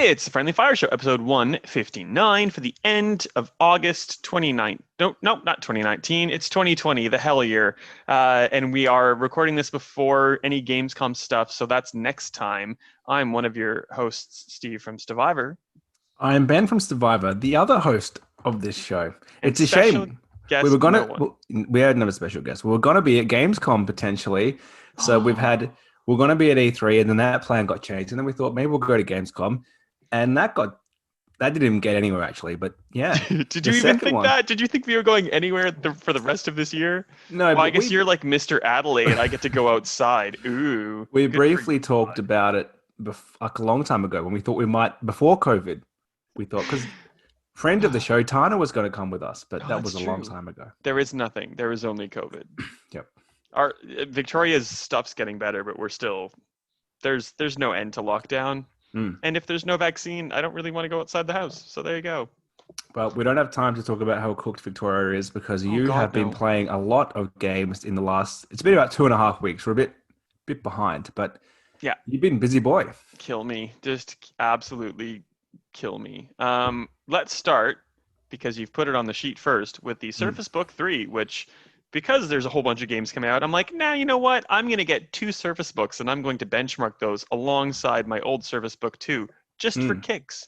It's the Friendly Fire Show, episode 159 for the end of August 29. No, not 2019. It's 2020, the hell year. And we are recording this before any Gamescom stuff, so that's next time. I'm one of your hosts, Steve from Stevivor. I'm Ben from Stevivor, the other host of this show. And It's a special shame. guest, no one. We had another special guest. We were gonna be at Gamescom potentially. So we're gonna be at E3, and then that plan got changed. And then we thought maybe we'll go to Gamescom. And that didn't even get anywhere actually. But yeah. Did you even think that? Did you think we were going anywhere for the rest of this year? No, well, I guess you're like Mr. Adelaide. I get to go outside. Ooh. We briefly talked about it like a long time ago when we thought we might, before COVID, we thought, because friend of the show, Tana, was going to come with us, but that was a long time ago. There is nothing. There is only COVID. Yep. Our Victoria's stuff's getting better, but we're still, there's no end to lockdown. And if there's no vaccine, I don't really want to go outside the house. So there you go. Well, we don't have time to talk about how cooked Victoria is because you have been playing a lot of games in the last, it's been about 2.5 weeks. We're a bit behind, but yeah, you've been busy boy. Kill me. Just absolutely kill me. Let's start, because you've put it on the sheet first, with the Surface Book 3, which, because there's a whole bunch of games coming out, I'm like, nah, you know what? I'm going to get 2 Surface Books, and I'm going to benchmark those alongside my old Surface Book 2, just for kicks.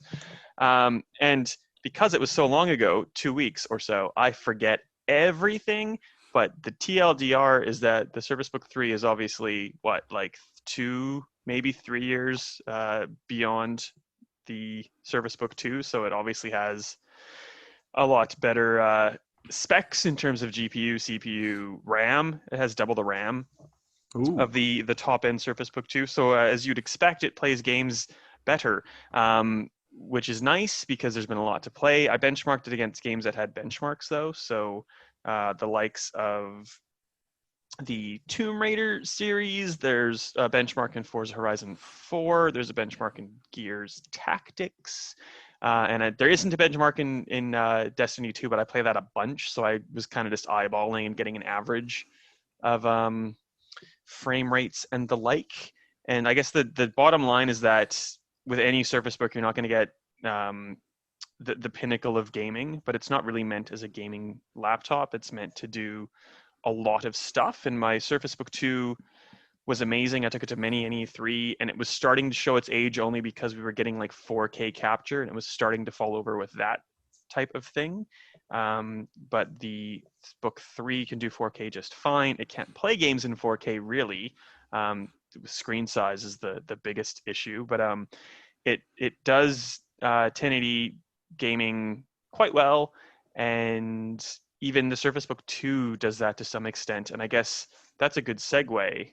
And because it was so long ago, 2 weeks or so, I forget everything. But the TLDR is that the Surface Book 3 is obviously, like 2, maybe 3 years beyond the Surface Book 2. So it obviously has a lot better specs in terms of GPU, CPU, RAM. It has double the RAM of the top end Surface Book 2. So as you'd expect, it plays games better, which is nice because there's been a lot to play. I benchmarked it against games that had benchmarks though. So the likes of the Tomb Raider series, there's a benchmark in Forza Horizon 4. There's a benchmark in Gears Tactics. And there isn't a benchmark in Destiny 2, but I play that a bunch, so I was kind of just eyeballing and getting an average of frame rates and the like. And I guess the bottom line is that with any Surface Book, you're not going to get the pinnacle of gaming, but it's not really meant as a gaming laptop. It's meant to do a lot of stuff. And my Surface Book 2 was amazing. I took it to many E3, and it was starting to show its age only because we were getting like 4K capture, and it was starting to fall over with that type of thing. But the Book 3 can do 4K just fine. It can't play games in 4K really. Screen size is the biggest issue, but it does 1080 gaming quite well, and even the Surface Book 2 does that to some extent. And I guess that's a good segue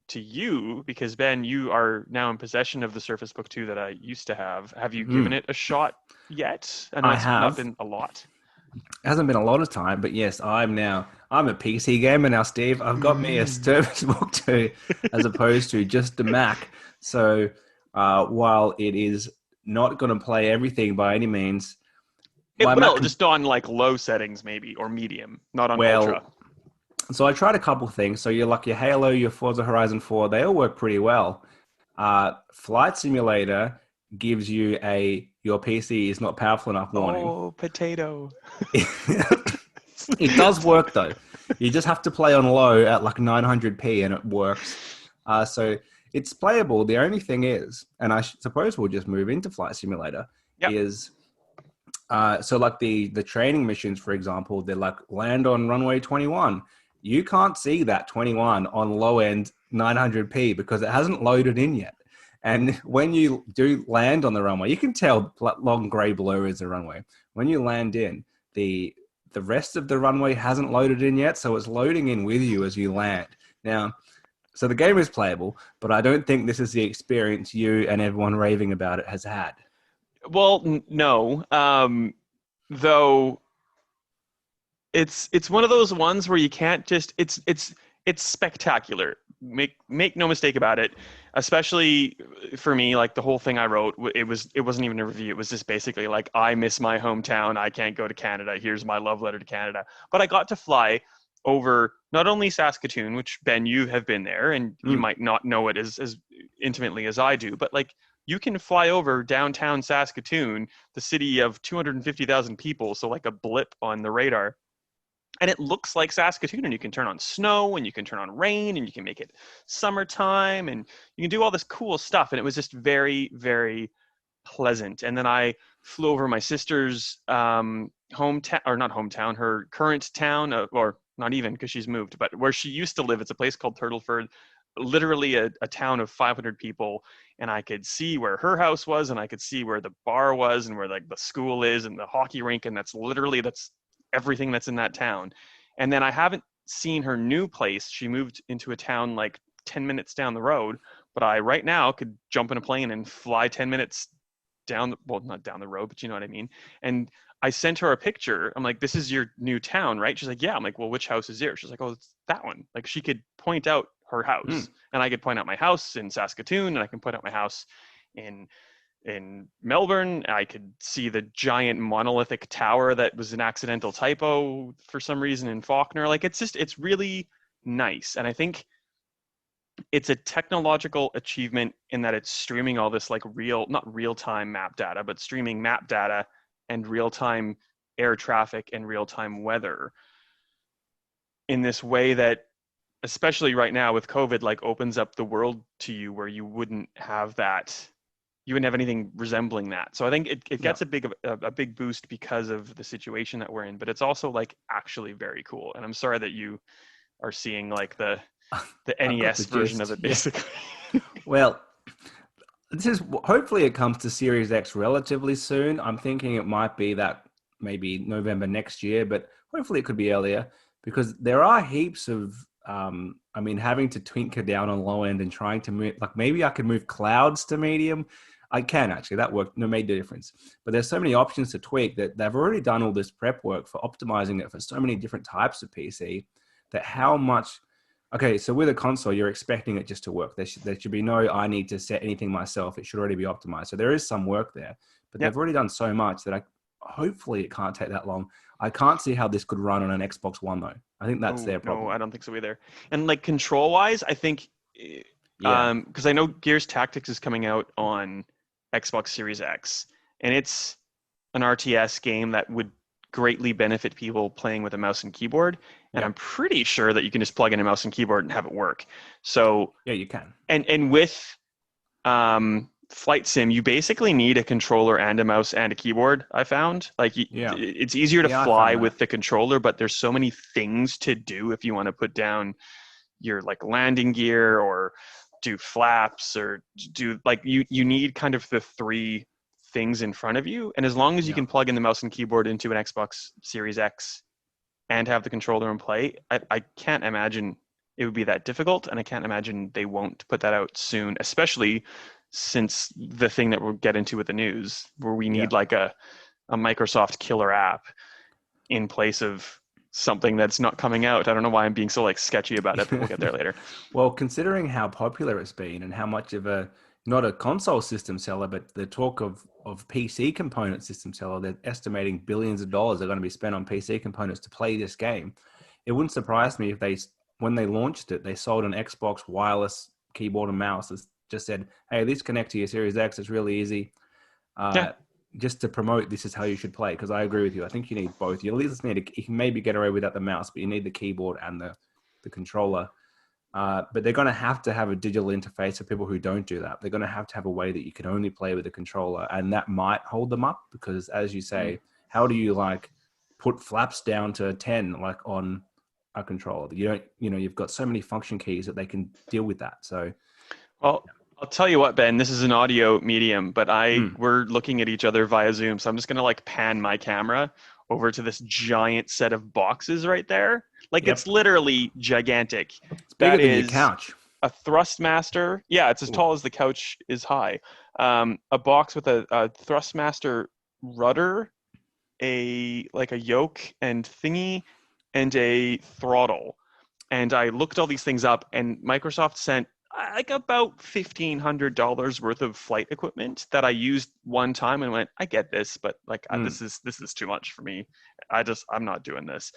to you, because Ben, you are now in possession of the Surface Book 2 that I used to have. Have you given it a shot yet? I have. Not been a lot. It hasn't been a lot of time, but yes, I'm a PC gamer now, Steve. I've got me a Surface Book 2 as opposed to just a Mac. So while it is not going to play everything by any means, it will, just on like low settings maybe, or medium, not on ultra. So I tried a couple things. So your Halo, your Forza Horizon 4, they all work pretty well. Flight Simulator gives you your PC is not powerful enough warning. Oh, potato. It does work though. You just have to play on low at like 900p and it works. So it's playable. The only thing is, and I suppose we'll just move into Flight Simulator, is so like the training missions, for example, they're like land on runway 21. You can't see that 21 on low end 900p because it hasn't loaded in yet. And when you do land on the runway, you can tell long gray blur is the runway. When you land in, the rest of the runway hasn't loaded in yet, so it's loading in with you as you land. Now, so the game is playable, but I don't think this is the experience you and everyone raving about it has had. Well, no. Though it's one of those ones where you can't just it's spectacular. Make no mistake about it. Especially for me, like the whole thing I wrote, it wasn't even a review. It was just basically like, I miss my hometown. I can't go to Canada. Here's my love letter to Canada. But I got to fly over not only Saskatoon, which Ben, you have been there, and you might not know it as intimately as I do, but like you can fly over downtown Saskatoon, the city of 250,000 people, so like a blip on the radar, and it looks like Saskatoon, and you can turn on snow, and you can turn on rain, and you can make it summertime, and you can do all this cool stuff. And it was just very, very pleasant. And then I flew over my sister's hometown, or not hometown, her current town, or not even, because she's moved, but where she used to live. It's a place called Turtleford, literally a town of 500 people. And I could see where her house was, and I could see where the bar was, and where like the school is, and the hockey rink, and that's everything that's in that town. And then I haven't seen her new place. She moved into a town like 10 minutes down the road, but I right now could jump in a plane and fly 10 minutes not down the road, but you know what I mean. And I sent her a picture. I'm like, this is your new town, right? She's like, yeah. I'm like, well, which house is yours? She's like, oh, it's that one. Like, she could point out her house, and I could point out my house in Saskatoon, and I can point out my house in Melbourne. I could see the giant monolithic tower that was an accidental typo for some reason in Faulkner. Like, it's really nice. And I think it's a technological achievement in that it's streaming all this like not real-time map data, but streaming map data and real-time air traffic and real-time weather in this way that, especially right now with COVID, like opens up the world to you, where you wouldn't have anything resembling that. So I think it gets a big boost because of the situation that we're in, but it's also like actually very cool. And I'm sorry that you are seeing like the NES version of it, basically. Yeah. Well, hopefully it comes to Series X relatively soon. I'm thinking it might be that maybe November next year, but hopefully it could be earlier, because there are heaps of having to tinker down on low end and trying to move, like maybe I could move clouds to medium. I can actually, that worked, made the difference. But there's so many options to tweak that they've already done all this prep work for optimizing it for so many different types of PC that okay, so with a console, you're expecting it just to work. There should be no, I need to set anything myself. It should already be optimized. So there is some work there, but they've already done so much that hopefully it can't take that long. I can't see how this could run on an Xbox One though. I think that's their problem. No, I don't think so either. And like control wise, I think, because I know Gears Tactics is coming out on Xbox Series X, and it's an RTS game that would greatly benefit people playing with a mouse and keyboard. And I'm pretty sure that you can just plug in a mouse and keyboard and have it work. So yeah, you can. And with Flight Sim, you basically need a controller and a mouse and a keyboard. I found it's easier to fly with the controller, but there's so many things to do if you want to put down your like landing gear or do flaps or do like you need kind of the three things in front of you. And as long as you can plug in the mouse and keyboard into an Xbox Series X and have the controller and play, I can't imagine it would be that difficult, and I can't imagine they won't put that out soon, especially since the thing that we'll get into with the news, where we need like a Microsoft killer app in place of something that's not coming out. I don't know why I'm being so like sketchy about it, but we'll get there later. Well, considering how popular it's been and how much of not a console system seller, but the talk of PC component system seller, they're estimating billions of dollars are going to be spent on PC components to play this game. It wouldn't surprise me if when they launched it, they sold an Xbox wireless keyboard and mouse that just said, hey, these connect to your Series X. It's really easy. Just to promote, this is how you should play. Because I agree with you. I think you need both. You at least you can maybe get away without the mouse, but you need the keyboard and the controller. But they're going to have a digital interface for people who don't do that. They're going to have a way that you can only play with a controller, and that might hold them up because, as you say, how do you like put flaps down to 10 like on a controller? You've got so many function keys that they can deal with that. So, well, I'll tell you what, Ben, this is an audio medium, but we're looking at each other via Zoom, so I'm just going to like pan my camera over to this giant set of boxes right there. Like it's literally gigantic. It's bigger than your couch. A Thrustmaster. Yeah, it's as tall as the couch is high. A box with a Thrustmaster rudder, a yoke and thingy, and a throttle. And I looked all these things up, and Microsoft sent like about $1,500 worth of flight equipment that I used one time and went, I get this, but like this is too much for me. I'm not doing this.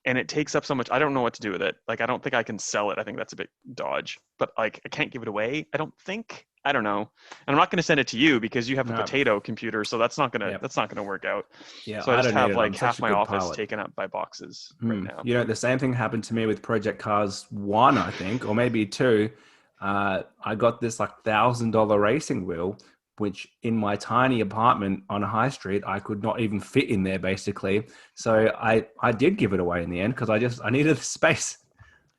And it takes up so much. I don't know what to do with it. Like, I don't think I can sell it. I think that's a bit dodge, but like, I can't give it away. I don't think. I don't know. And I'm not going to send it to you because you have a No. potato computer, so that's not Yeah. going to work out. Yeah, So I I just don't need have it. like I'm such half a my good office pilot. taken up by boxes right now. The same thing happened to me with Project Cars 1, I think, or maybe 2. I got this like $1,000 racing wheel, which in my tiny apartment on a high street, I could not even fit in there basically. So I did give it away in the end because I needed the space.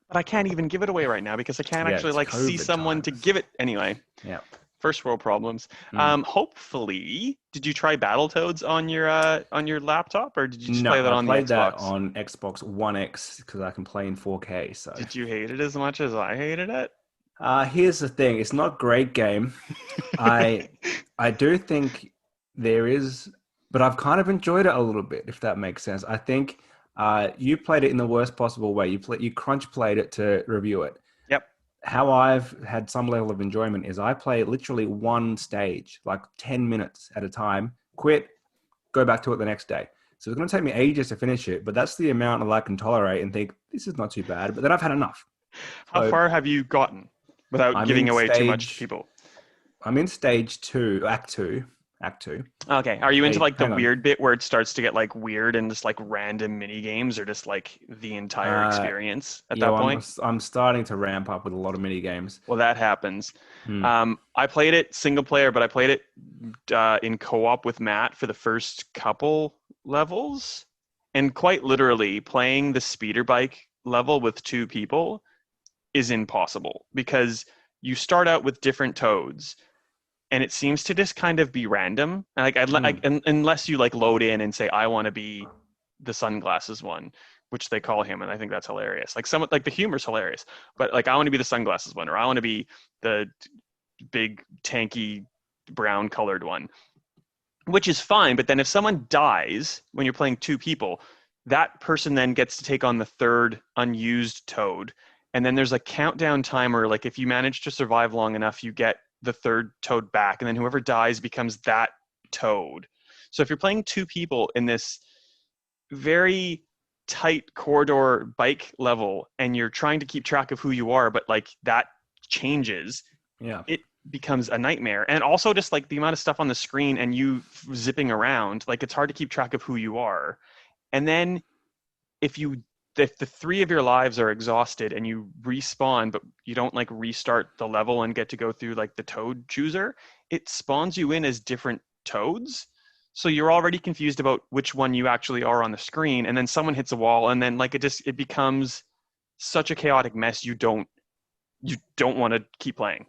But I can't even give it away right now because I can't Yeah, actually it's like see COVID someone to times. give it anyway. Yeah. First world problems. Mm. Hopefully, did you try Battletoads on your laptop, or did you just No, play that I on the played that Xbox? on Xbox One X because I can play in 4K. So Did you hate it as much as I hated it? here's the thing: it's not a great game. I I do think there is, but I've kind of enjoyed it a little bit, if that makes sense. I think you played it in the worst possible way. You crunch played it to review it. Yep. How I've had some level of enjoyment is I play literally one stage, like 10 minutes at a time, quit, go back to it the next day. So it's going to take me ages to finish it, but that's the amount that I can tolerate and think this is not too bad. But then I've had enough. How So far have you gotten without I'm giving in away too much to stage, people? I'm in stage two, act two. Okay. Are you into Wait, like the hang on. weird bit where it starts to get like weird and just like random mini games, or just like the entire Uh, experience at that yeah, point? I'm starting to ramp up with a lot of mini games. Well, that happens. Hmm. I played it single player, but I played it in co-op with Matt for the first couple levels, and quite literally playing the speeder bike level with two people is impossible because you start out with different toads, and it seems to just kind of be random. Like Hmm. unless you like load in and say I want to be the sunglasses one, which they call him, and I think that's hilarious. Like some like the humor's hilarious, but like I want to be the sunglasses one, or I want to be the big tanky brown colored one, which is fine. But then if someone dies when you're playing two people, that person then gets to take on the third unused toad. And then there's a countdown timer. Like if you manage to survive long enough, you get the third toad back. And then whoever dies becomes that toad. So if you're playing two people in this very tight corridor bike level and you're trying to keep track of who you are, but like that changes, Yeah. it becomes a nightmare. And also just like the amount of stuff on the screen and you zipping around, like it's hard to keep track of who you are. And then if you if the three of your lives are exhausted and you respawn but you don't like restart the level and get to go through like the toad chooser, it spawns you in as different toads, so you're already confused about which one you actually are on the screen, and then someone hits a wall and then like it becomes such a chaotic mess, you don't want to keep playing.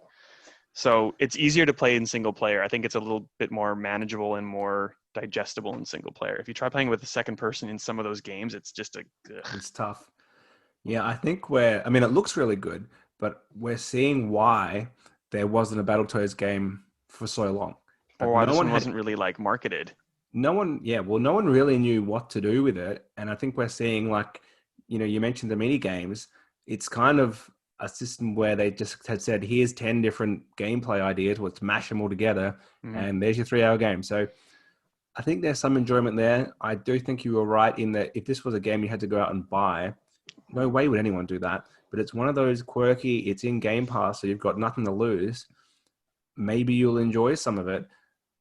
So it's easier to play in single player. I think it's a little bit more manageable and more digestible in single player. If you try playing with a second person in some of those games, it's just a ugh. It's tough. Yeah, I think it looks really good, but we're seeing why there wasn't a Battletoads game for so long. Or Like why this one wasn't really like marketed. no one really knew what to do with it. And I think we're seeing you mentioned the mini games. It's kind of a system where they just had said, here's 10 different gameplay ideas, let's mash them all together, Mhm. and there's your 3 hour game. So I think there's some enjoyment there. I do think you were right in that if this was a game you had to go out and buy, no way would anyone do that. But it's one of those quirky, it's in Game Pass, so you've got nothing to lose. Maybe you'll enjoy some of it.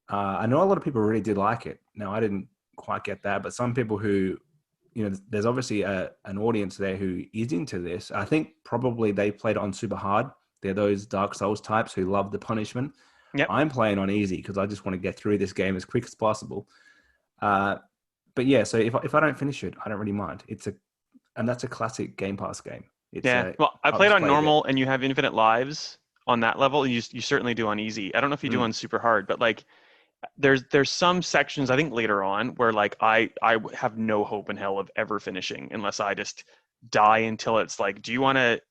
I know a lot of people really did like it. Now, I didn't quite get that, but some people who, there's obviously an audience there who is into this. I think probably they played it on super hard. They're those Dark Souls types who love the punishment. Yep. I'm playing on easy because I just want to get through this game as quick as possible. Uh, but yeah, so if I don't finish it, I don't really mind. And that's a classic Game Pass game. Yeah. Well, I I'll played just on play a bit. normal and you have infinite lives on that level. You certainly do on easy. I don't know if you do Mm, on super hard, but like there's some sections I think later on where like I have no hope in hell of ever finishing unless I just die until it's like, do you want to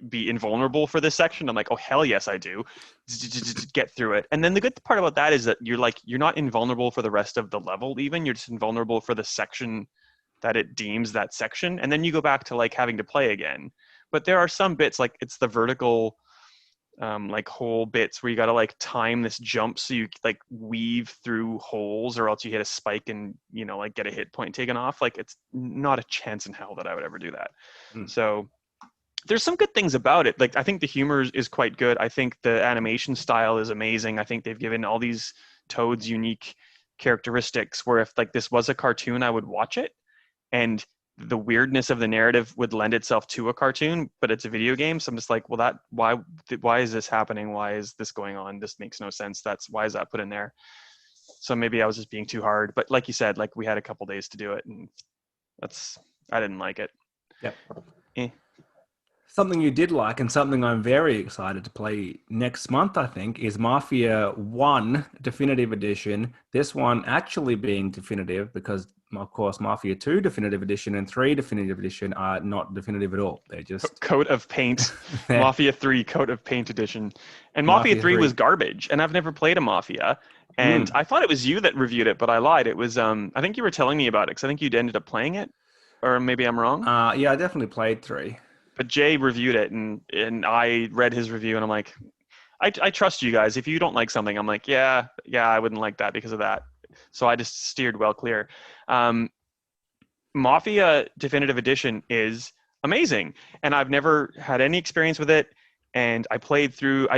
be invulnerable for this section? I'm like, oh hell yes I do. Get through it. And then the good part about that is that you're not invulnerable for the rest of the level even. You're just invulnerable for the section that it deems that section. And then you go back to like having to play again. But there are some bits like it's the vertical like whole bits where you got to like time this jump so you like weave through holes or else you hit a spike and like get a hit point taken off. Like it's not a chance in hell that I would ever do that. mm. So there's some good things about it. Like I think the humor is quite good. I think the animation style is amazing. I think they've given all these toads unique characteristics where if like this was a cartoon, I would watch it, and the weirdness of the narrative would lend itself to a cartoon, but it's a video game. So I'm just like, well, that why is this happening? Why is this going on? This makes no sense. Why is that put in there? So maybe I was just being too hard. But like you said, like we had a couple days to do it, and I didn't like it. Yep. Eh. Something you did like, and something I'm very excited to play next month, I think, is Mafia 1 Definitive Edition. This one actually being definitive because, of course, Mafia 2 Definitive Edition and 3 Definitive Edition are not definitive at all. They're just... Coat of Paint. Mafia 3 Coat of Paint Edition. And Mafia 3 was garbage, and I've never played a Mafia. And I thought it was you that reviewed it, but I lied. It was, I think you were telling me about it, because I think you'd ended up playing it. Or maybe I'm wrong. Yeah, I definitely played 3. But Jay reviewed it, and I read his review, and I'm like, I trust you guys. If you don't like something, I'm like, yeah, I wouldn't like that because of that. So I just steered well clear. Mafia Definitive Edition is amazing, and I've never had any experience with it. And I played through.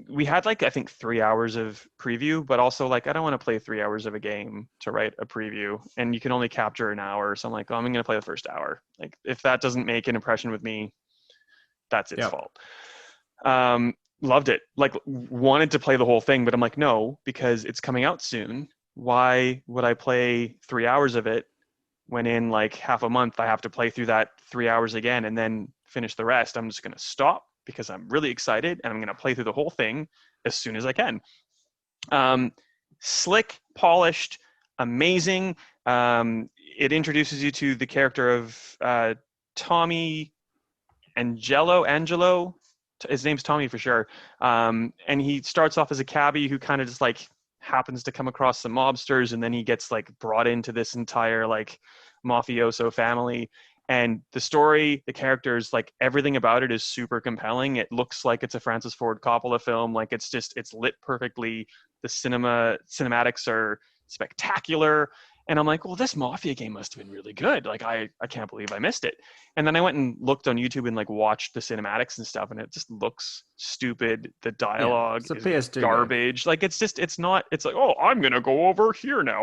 We had like I think 3 hours of preview, but also like I don't want to play 3 hours of a game to write a preview, and you can only capture an hour. So I'm like, oh, I'm going to play the first hour. Like if that doesn't make an impression with me, that's its fault. Loved it. Like wanted to play the whole thing, but I'm like, no, because it's coming out soon. Why would I play 3 hours of it when in like half a month I have to play through that 3 hours again and then finish the rest? I'm just going to stop because I'm really excited and I'm going to play through the whole thing as soon as I can. Slick, polished, amazing. It introduces you to the character of Tommy Angelo. His name's Tommy for sure. And he starts off as a cabbie who kind of just like happens to come across some mobsters, and then he gets like brought into this entire like mafioso family. And the story, the characters, like everything about it is super compelling. It looks like it's a Francis Ford Coppola film. Like it's lit perfectly. The cinematics are spectacular. And I'm like, well, this Mafia game must have been really good. Like, I can't believe I missed it. And then I went and looked on YouTube and like watched the cinematics and stuff, and it just looks stupid. The dialogue is PS2 garbage. Game. Like, it's like, oh, I'm going to go over here now.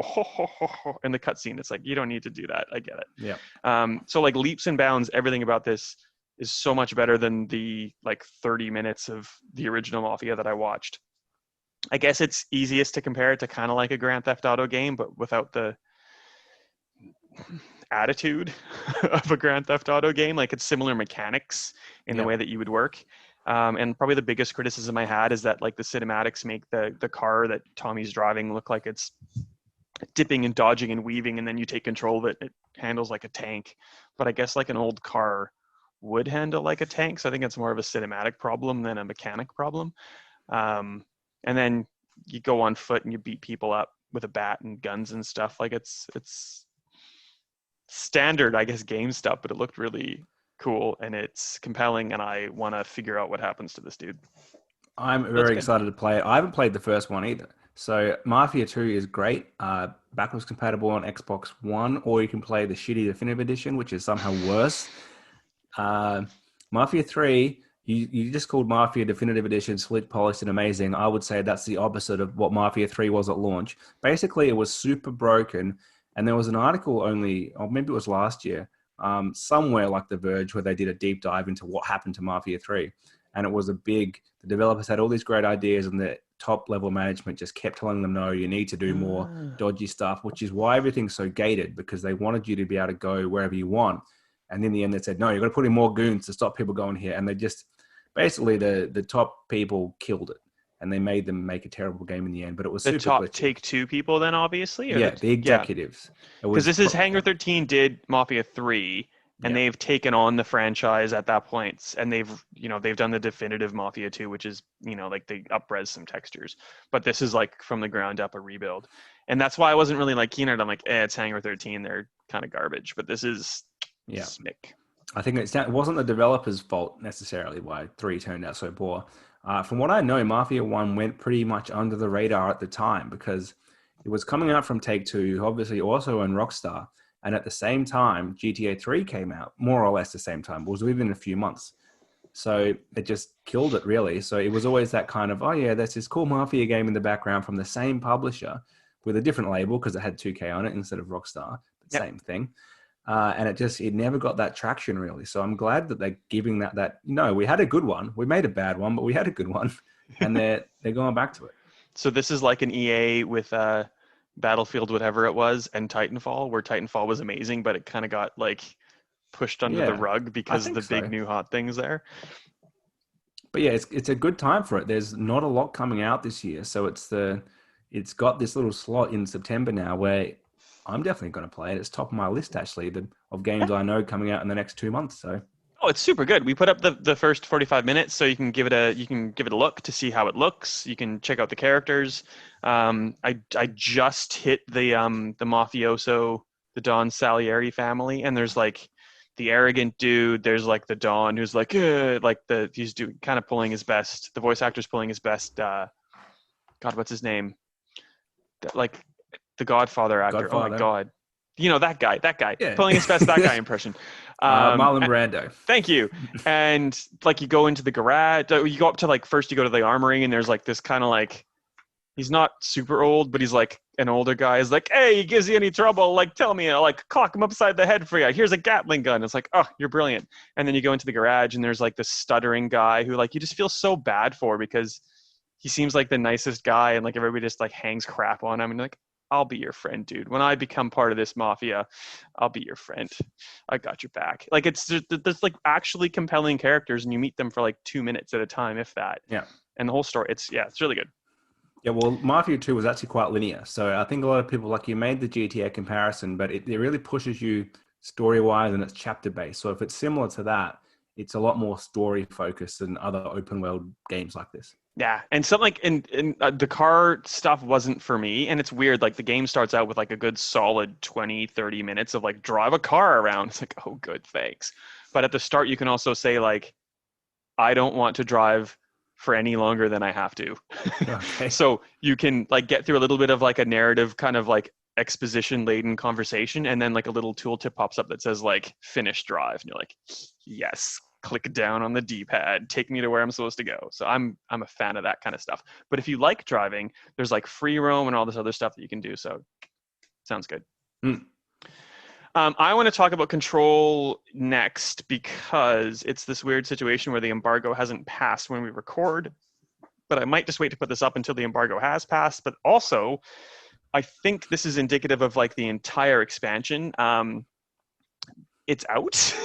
And the cutscene, it's like, you don't need to do that. I get it. Yeah. So like leaps and bounds, everything about this is so much better than the like 30 minutes of the original Mafia that I watched. I guess it's easiest to compare it to kind of like a Grand Theft Auto game, but without the attitude of a Grand Theft Auto game. Like it's similar mechanics in the way that you would work. And probably the biggest criticism I had is that like the cinematics make the car that Tommy's driving look like it's dipping and dodging and weaving, and then you take control of it. It handles like a tank. But I guess like an old car would handle like a tank. So I think it's more of a cinematic problem than a mechanic problem. And then you go on foot and you beat people up with a bat and guns and stuff. Like it's standard, I guess, game stuff, but it looked really cool and it's compelling, and I want to figure out what happens to this dude. I'm very excited to play it. I haven't played the first one either. So Mafia 2 is great. Backwards compatible on Xbox One, or you can play the shitty Definitive Edition, which is somehow worse. Mafia 3, you just called Mafia Definitive Edition slick, polished, and amazing. I would say that's the opposite of what Mafia 3 was at launch. Basically, it was super broken. And there was an article only, or maybe it was last year, somewhere like The Verge, where they did a deep dive into what happened to Mafia 3. And it was the developers had all these great ideas, and the top level management just kept telling them, no, you need to do more dodgy stuff, which is why everything's so gated, because they wanted you to be able to go wherever you want. And in the end, they said, no, you've got to put in more goons to stop people going here. And they just, basically the top people killed it. And they made them make a terrible game in the end, but it was the super top glitchy. Take-Two people then, obviously? Or the executives. Because this is Hangar 13 did Mafia 3, and they've taken on the franchise at that point, and they've done the definitive Mafia 2, which is, like they up-res some textures. But this is like from the ground up a rebuild. And that's why I wasn't really like keen on it. I'm like, it's Hangar 13, they're kind of garbage. But this is smick. I think it wasn't the developer's fault necessarily why 3 turned out so poor. From what I know, Mafia 1 went pretty much under the radar at the time because it was coming out from Take-Two, who obviously also owned Rockstar. And at the same time, GTA 3 came out, more or less the same time. It was within a few months. So it just killed it, really. So it was always that kind of, oh yeah, there's this cool Mafia game in the background from the same publisher with a different label because it had 2K on it instead of Rockstar, but Yep. same thing. And it never got that traction, really. So I'm glad that they're giving that. No, we had a good one. We made a bad one, but we had a good one, and they're going back to it. So this is like an EA with Battlefield, whatever it was, and Titanfall, where Titanfall was amazing, but it kind of got like pushed under the Yeah, rug I because of think the big so. new hot things there. But yeah, it's a good time for it. There's not a lot coming out this year, so it's got this little slot in September now where I'm definitely going to play it. It's top of my list actually, of games I know coming out in the next 2 months. So Oh, it's super good. We put up the first 45 minutes, so you can give it a look to see how it looks. You can check out the characters. I just hit the mafioso, the Don Salieri family, and there's like the arrogant dude. There's like the Don who's like he's doing kind of pulling his best. The voice actor's pulling his best. God, what's his name? Like the Godfather actor. Oh my Godfather, God. You know that guy yeah, pulling his best that guy impression. Marlon Brando. Thank you. And like you go into the garage, you go up to like first you go to the armory and there's like this kind of like he's not super old, but he's like an older guy. He's like, hey, he gives you any trouble, like tell me, I'll like clock him upside the head for you. Here's a Gatling gun. It's like, oh, you're brilliant. And then you go into the garage and there's like this stuttering guy who like you just feel so bad for because he seems like the nicest guy and like everybody just like hangs crap on him and like I'll be your friend, dude. When I become part of this mafia, I'll be your friend. I got your back. Like there's like actually compelling characters, and you meet them for like 2 minutes at a time, if that. Yeah, And the whole story, it's really good. yeah. Well, Mafia 2 was actually quite linear, so I think a lot of people like you made the GTA comparison, but it really pushes you story wise and it's chapter based. So if it's similar to that, it's a lot more story focused than other open world games like this. Yeah, and something like the car stuff wasn't for me, and it's weird. Like the game starts out with like a good solid 20-30 minutes of like drive a car around. It's like, oh, good, thanks. But at the start, you can also say like, I don't want to drive for any longer than I have to. Okay. So you can like get through a little bit of like a narrative kind of like exposition laden conversation, and then like a little tooltip pops up that says like finish drive, and you're like, yes, click down on the D-pad, take me to where I'm supposed to go. So I'm a fan of that kind of stuff. But if you like driving, there's like free roam and all this other stuff that you can do. So sounds good. I want to talk about Control next because it's this weird situation where the embargo hasn't passed when we record, but I might just wait to put this up until the embargo has passed. But also, I think this is indicative of like the entire expansion. It's out.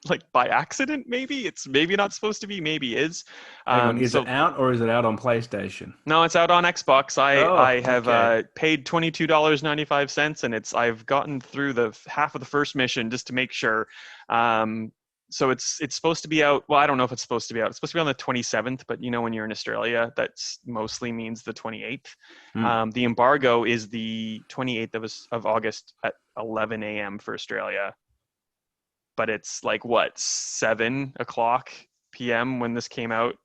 Like by accident, maybe it's maybe not supposed to be, maybe is. Hang on, is it out or is it out on PlayStation? No, it's out on Xbox. I have okay. paid $22.95, and I've gotten through the half of the first mission just to make sure. So it's supposed to be out. Well, I don't know if it's supposed to be out. It's supposed to be on the 27th, but you know when you're in Australia, that mostly means the 28th. The embargo is the 28th of August at 11 a.m. for Australia. But it's like what 7:00 p.m. when this came out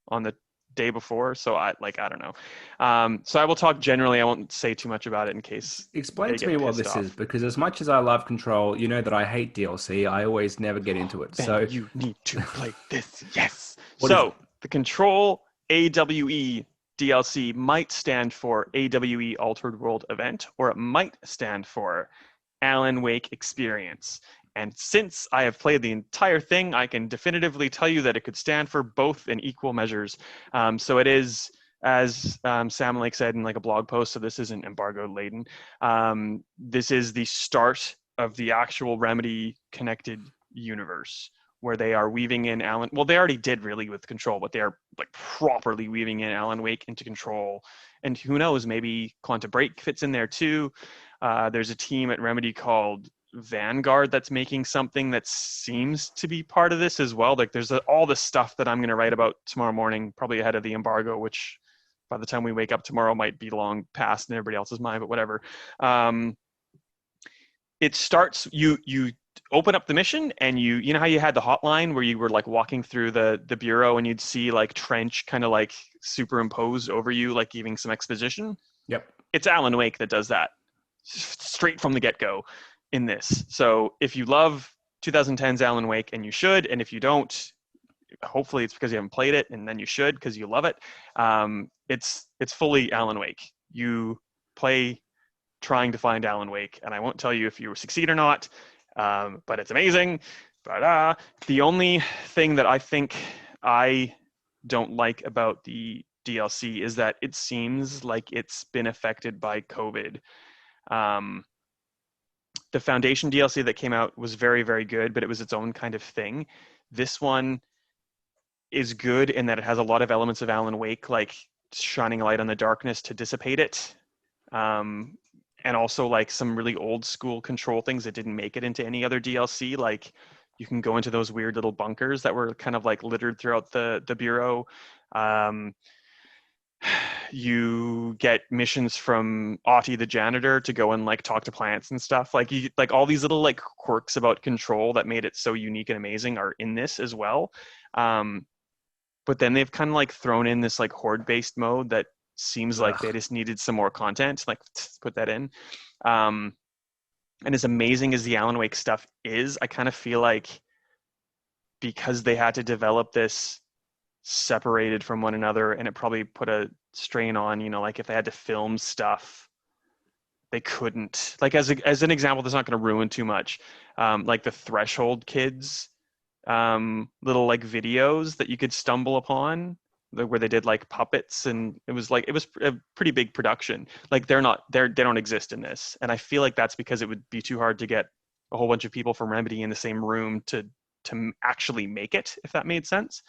on the day before. So I don't know. So I will talk generally. I won't say too much about it in case. Explain to me what this is, because as much as I love Control, you know that I hate DLC. I always never get into it. Ben, So you need to play this. Yes. So the Control AWE DLC might stand for AWE Altered World Event, or it might stand for Alan Wake Experience. And since I have played the entire thing, I can definitively tell you that it could stand for both in equal measures. So it is, as Sam Lake said in like a blog post, so this isn't embargo laden. This is the start of the actual Remedy connected universe where they are weaving in Alan. Well, they already did really with Control, but they are like properly weaving in Alan Wake into Control. And who knows, maybe Quantum Break fits in there too. There's a team at Remedy called Vanguard that's making something that seems to be part of this as well. Like there's all the stuff that I'm going to write about tomorrow morning, probably ahead of the embargo, which by the time we wake up tomorrow might be long past in everybody else's mind, but whatever. It starts, you open up the mission and you know how you had the hotline where you were like walking through the bureau and you'd see like Trench kind of like superimposed over you, like giving some exposition. Yep. It's Alan Wake that does that straight from the get-go in this. So if you love 2010's Alan Wake, and you should, and if you don't, hopefully it's because you haven't played it, and then you should because you love it. It's fully Alan Wake. You play trying to find Alan Wake, and I won't tell you if you succeed or not, but it's amazing. But the only thing that I think I don't like about the DLC is that it seems like it's been affected by COVID. Um, the Foundation DLC that came out was very, very good, but it was its own kind of thing. This one is good in that it has a lot of elements of Alan Wake, like shining a light on the darkness to dissipate it. And also like some really old school control things that didn't make it into any other DLC. Like you can go into those weird little bunkers that were kind of like littered throughout the bureau. You get missions from Audie the janitor to go and like talk to plants and stuff. Like you like all these little like quirks about control that made it so unique and amazing are in this as well. But then they've kind of like thrown in this like horde based mode that seems like they just needed some more content, like put that in. And as amazing as the Alan Wake stuff is, I kind of feel like because they had to develop this separated from one another, and it probably put a strain on, you know, like if they had to film stuff, they couldn't. Like as an example, that's not going to ruin too much. Like the Threshold kids, little like videos that you could stumble upon where they did like puppets, and it was a pretty big production. Like they don't exist in this, and I feel like that's because it would be too hard to get a whole bunch of people from Remedy in the same room to actually make it, if that made sense.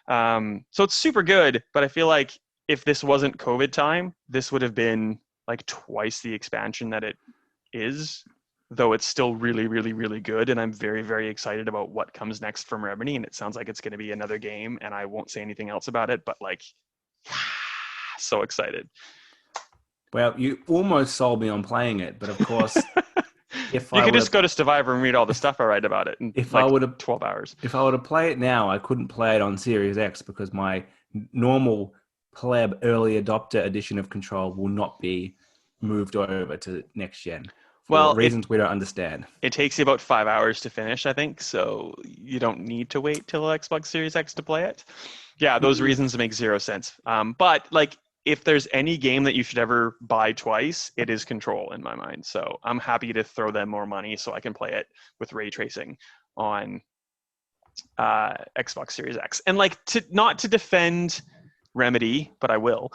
So it's super good, but I feel like if this wasn't COVID time, this would have been like twice the expansion that it is, though it's still really, really, really good. And I'm very, very excited about what comes next from Remedy. And it sounds like it's going to be another game, and I won't say anything else about it, but like, so excited. Well, you almost sold me on playing it, but of course, if you could just go to Stevivor and read all the stuff I write about it in if like I would have 12 hours. If I were to play it now, I couldn't play it on Series X because my normal pleb early adopter edition of Control will not be moved over to next gen for reasons we don't understand. It takes you about 5 hours to finish, I think, so you don't need to wait till Xbox Series X to play it. Yeah, those reasons make zero sense. But like, if there's any game that you should ever buy twice, it is Control in my mind. So I'm happy to throw them more money so I can play it with ray tracing on Xbox Series X. And like, not to defend Remedy, but I will.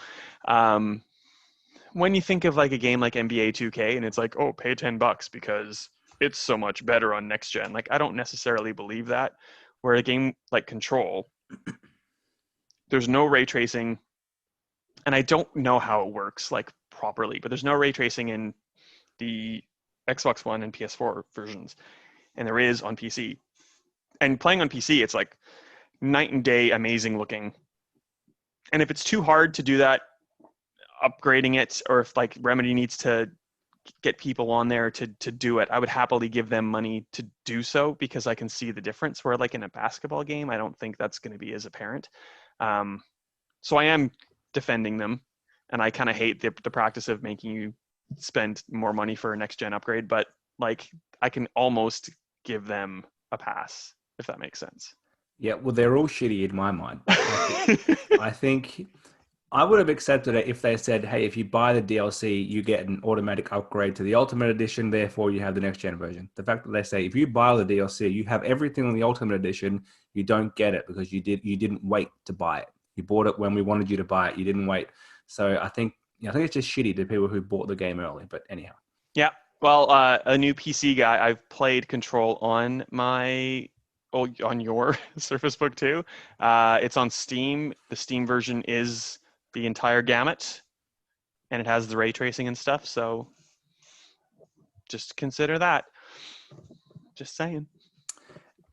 When you think of like a game like NBA 2K and it's like, oh, pay $10 because it's so much better on next gen. Like, I don't necessarily believe that. Where a game like Control, there's no ray tracing, and I don't know how it works like properly, but there's no ray tracing in the Xbox One and PS4 versions, and there is on PC. And playing on PC, it's like night and day amazing looking. And if it's too hard to do that, upgrading it, or if like Remedy needs to get people on there to do it, I would happily give them money to do so, because I can see the difference. Where like in a basketball game, I don't think that's going to be as apparent. So I am defending them, and I kind of hate the practice of making you spend more money for a next gen upgrade, but like I can almost give them a pass, if that makes sense. Yeah, well, they're all shitty in my mind. I think I would have accepted it if they said, hey, if you buy the DLC, you get an automatic upgrade to the Ultimate Edition, therefore you have the next gen version. The fact that they say, if you buy the DLC, you have everything on the Ultimate Edition, you don't get it because you didn't wait to buy it. You bought it when we wanted you to buy it. You didn't wait. So I think it's just shitty to people who bought the game early, but anyhow. Yeah. Well, a new PC guy, I've played Control on on your Surface Book too. It's on Steam. The Steam version is the entire gamut, and it has the ray tracing and stuff. So just consider that. Just saying.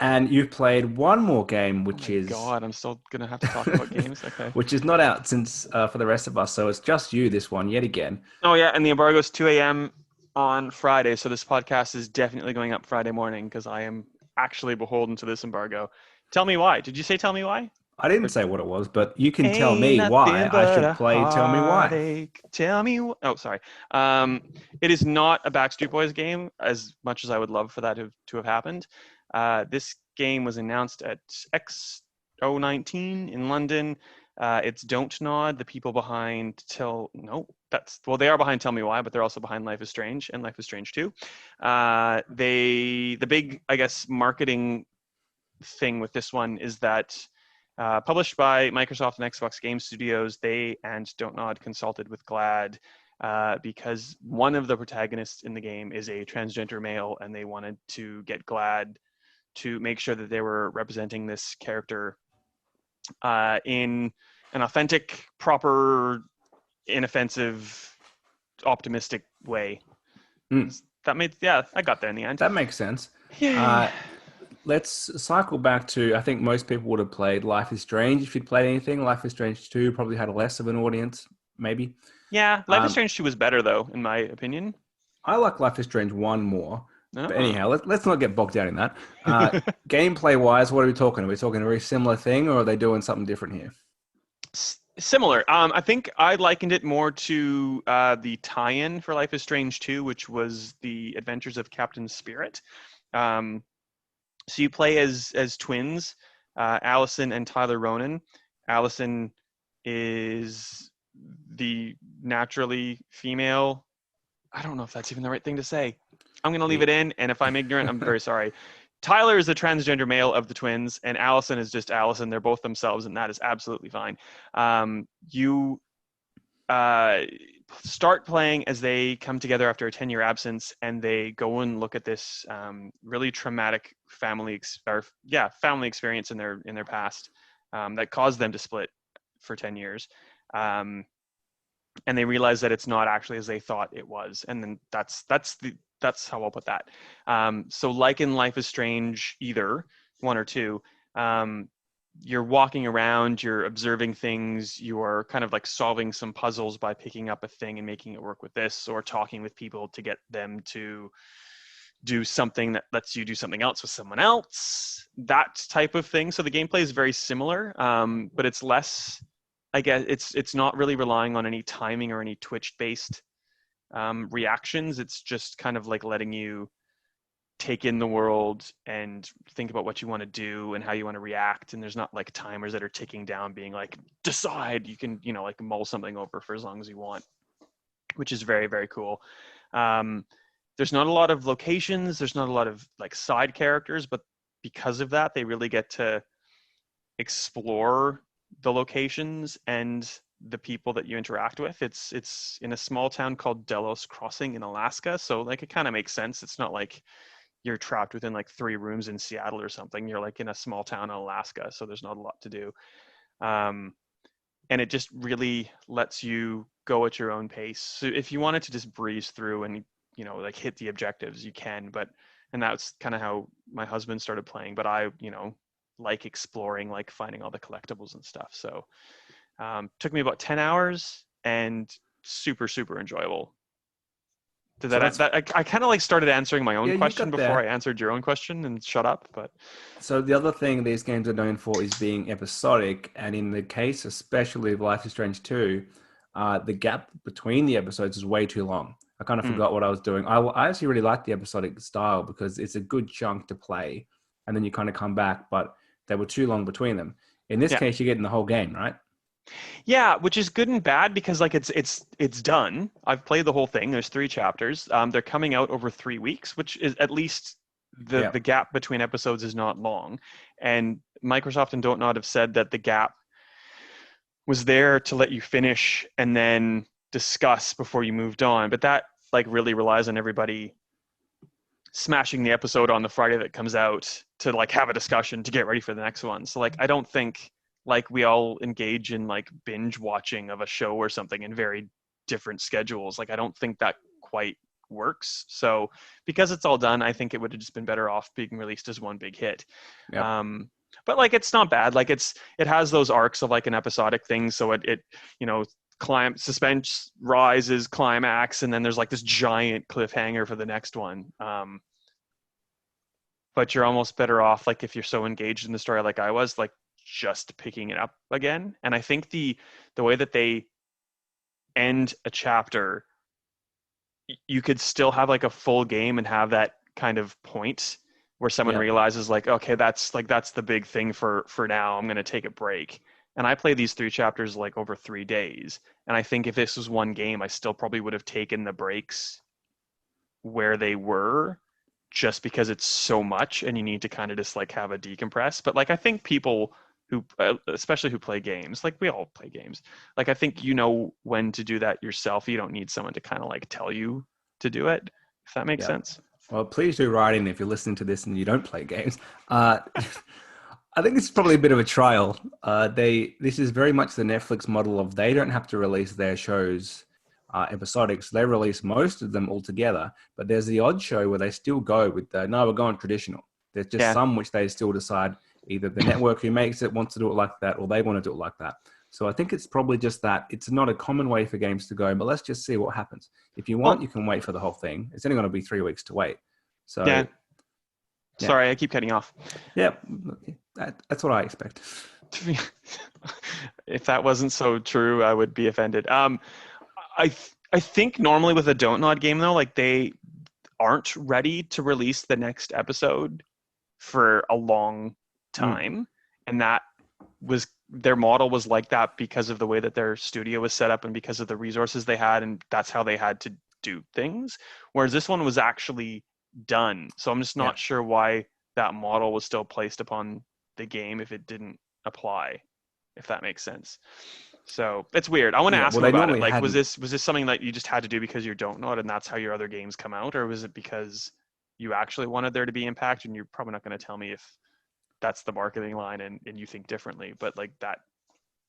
And you've played one more game, which is... God, I'm still going to have to talk about games. Okay. Which is not out since for the rest of us. So it's just you, this one, yet again. Oh, yeah. And the embargo is 2 a.m. on Friday. So this podcast is definitely going up Friday morning because I am actually beholden to this embargo. Tell me why. Did you say tell me why? I didn't say what it was, but you can tell me why I should play Tell Me Why. Tell me. Oh, sorry. It is not a Backstreet Boys game, as much as I would love for that to have happened. This game was announced at 2019 in London. It's Don't Nod, the people behind they are behind Tell Me Why, but they're also behind Life is Strange and Life is Strange 2. The big, I guess, marketing thing with this one is that published by Microsoft and Xbox Game Studios, they and Don't Nod consulted with GLAAD because one of the protagonists in the game is a transgender male, and they wanted to get GLAAD to make sure that they were representing this character in an authentic, proper, inoffensive, optimistic way. I got there in the end. That makes sense. Yay. Let's cycle back to, I think most people would have played Life is Strange. If you'd played anything, Life is Strange 2 probably had less of an audience, maybe. Yeah, Life is Strange 2 was better, though, in my opinion. I like Life is Strange 1 more. Oh. But anyhow, let's not get bogged down in that. Gameplay-wise, what are we talking? Are we talking a very similar thing, or are they doing something different here? Similar. I think I likened it more to the tie-in for Life is Strange 2, which was the Adventures of Captain Spirit. So you play as twins, Allison and Tyler Ronan. Allison is the naturally female. I don't know if that's even the right thing to say. I'm going to leave it in, and if I'm ignorant, I'm very sorry. Tyler is the transgender male of the twins, and Allison is just Allison. They're both themselves, and that is absolutely fine. You start playing as they come together after a 10-year absence, and they go and look at this really traumatic family experience in their past that caused them to split for 10 years. And they realize that it's not actually as they thought it was, and then that's how I'll put that. So like in Life is Strange, either 1 or 2, you're walking around, you're observing things, you are kind of like solving some puzzles by picking up a thing and making it work with this, or talking with people to get them to do something that lets you do something else with someone else, that type of thing. So the gameplay is very similar, but it's less, I guess, it's not really relying on any timing or any Twitch-based reactions. It's just kind of like letting you take in the world and think about what you want to do and how you want to react. And there's not like timers that are ticking down being like, decide. You can, like mull something over for as long as you want, which is very, very cool. There's not a lot of locations. There's not a lot of like side characters, but because of that, they really get to explore the locations and the people that you interact with. It's in a small town called Delos Crossing in Alaska, so like it kind of makes sense. It's not like you're trapped within like 3 rooms in Seattle or something. You're like in a small town in Alaska, so there's not a lot to do, and it just really lets you go at your own pace. So if you wanted to just breeze through and like hit the objectives, you can, and that's kind of how my husband started playing, but I like exploring, like finding all the collectibles and stuff. So took me about 10 hours and super, super enjoyable. I kind of like started answering my own question before I answered your own question and shut up. But so the other thing these games are known for is being episodic. And in the case, especially of Life is Strange 2, the gap between the episodes is way too long. I kind of forgot what I was doing. I actually really like the episodic style because it's a good chunk to play. And then you kind of come back, but they were too long between them. In this case, you're getting the whole game, right? Yeah, which is good and bad because like it's done. I've played the whole thing. There's 3 chapters. They're coming out over 3 weeks, which is at least the gap between episodes is not long. And Microsoft and Don't Nod have said that the gap was there to let you finish and then discuss before you moved on. But that like really relies on everybody smashing the episode on the Friday that comes out to like have a discussion to get ready for the next one. So like I don't think like we all engage in like binge watching of a show or something in very different schedules. Like I don't think that quite works. So because it's all done, I think it would have just been better off being released as one big hit. Yep. But like it's not bad. Like it has those arcs of like an episodic thing. So it suspense rises, climax, and then there's like this giant cliffhanger for the next one. But you're almost better off like if you're so engaged in the story like I was, like just picking it up again. And I think the way that they end a chapter, you could still have like a full game and have that kind of point where someone Yeah. realizes like, okay, that's the big thing for now. I'm going to take a break. And I played these 3 chapters like over 3 days. And I think if this was one game, I still probably would have taken the breaks where they were, just because it's so much and you need to kind of just like have a decompress. But like I think people who especially who play games, like we all play games, like I think you know when to do that yourself. You don't need someone to kind of like tell you to do it, if that makes Yeah. sense. Well, please do write in if you're listening to this and you don't play games. I think it's probably a bit of a trial. This is very much the Netflix model of they don't have to release their shows episodic, so they release most of them all together. But there's the odd show where they still go with the no, we're going traditional. There's just Yeah. some which they still decide either the network who makes it wants to do it like that, or they want to do it like that. So I think it's probably just that it's not a common way for games to go. But let's just see what happens. If you want, Well, you can wait for the whole thing. It's only going to be 3 weeks to wait. So yeah. yeah. Sorry, I keep cutting off. Yeah, that's what I expect. If that wasn't so true, I would be offended. I think normally with a Don't Nod game though, like they aren't ready to release the next episode for a long time, and that was their model was like that because of the way that their studio was set up and because of the resources they had, and that's how they had to do things. Whereas this one was actually done, so I'm just not sure why that model was still placed upon the game if it didn't apply, if that makes sense. So it's weird. I want to ask them about it. Like, was this something that you just had to do because you don't know it and that's how your other games come out, or was it because you actually wanted there to be impact? And you're probably not going to tell me if that's the marketing line and you think differently, but like that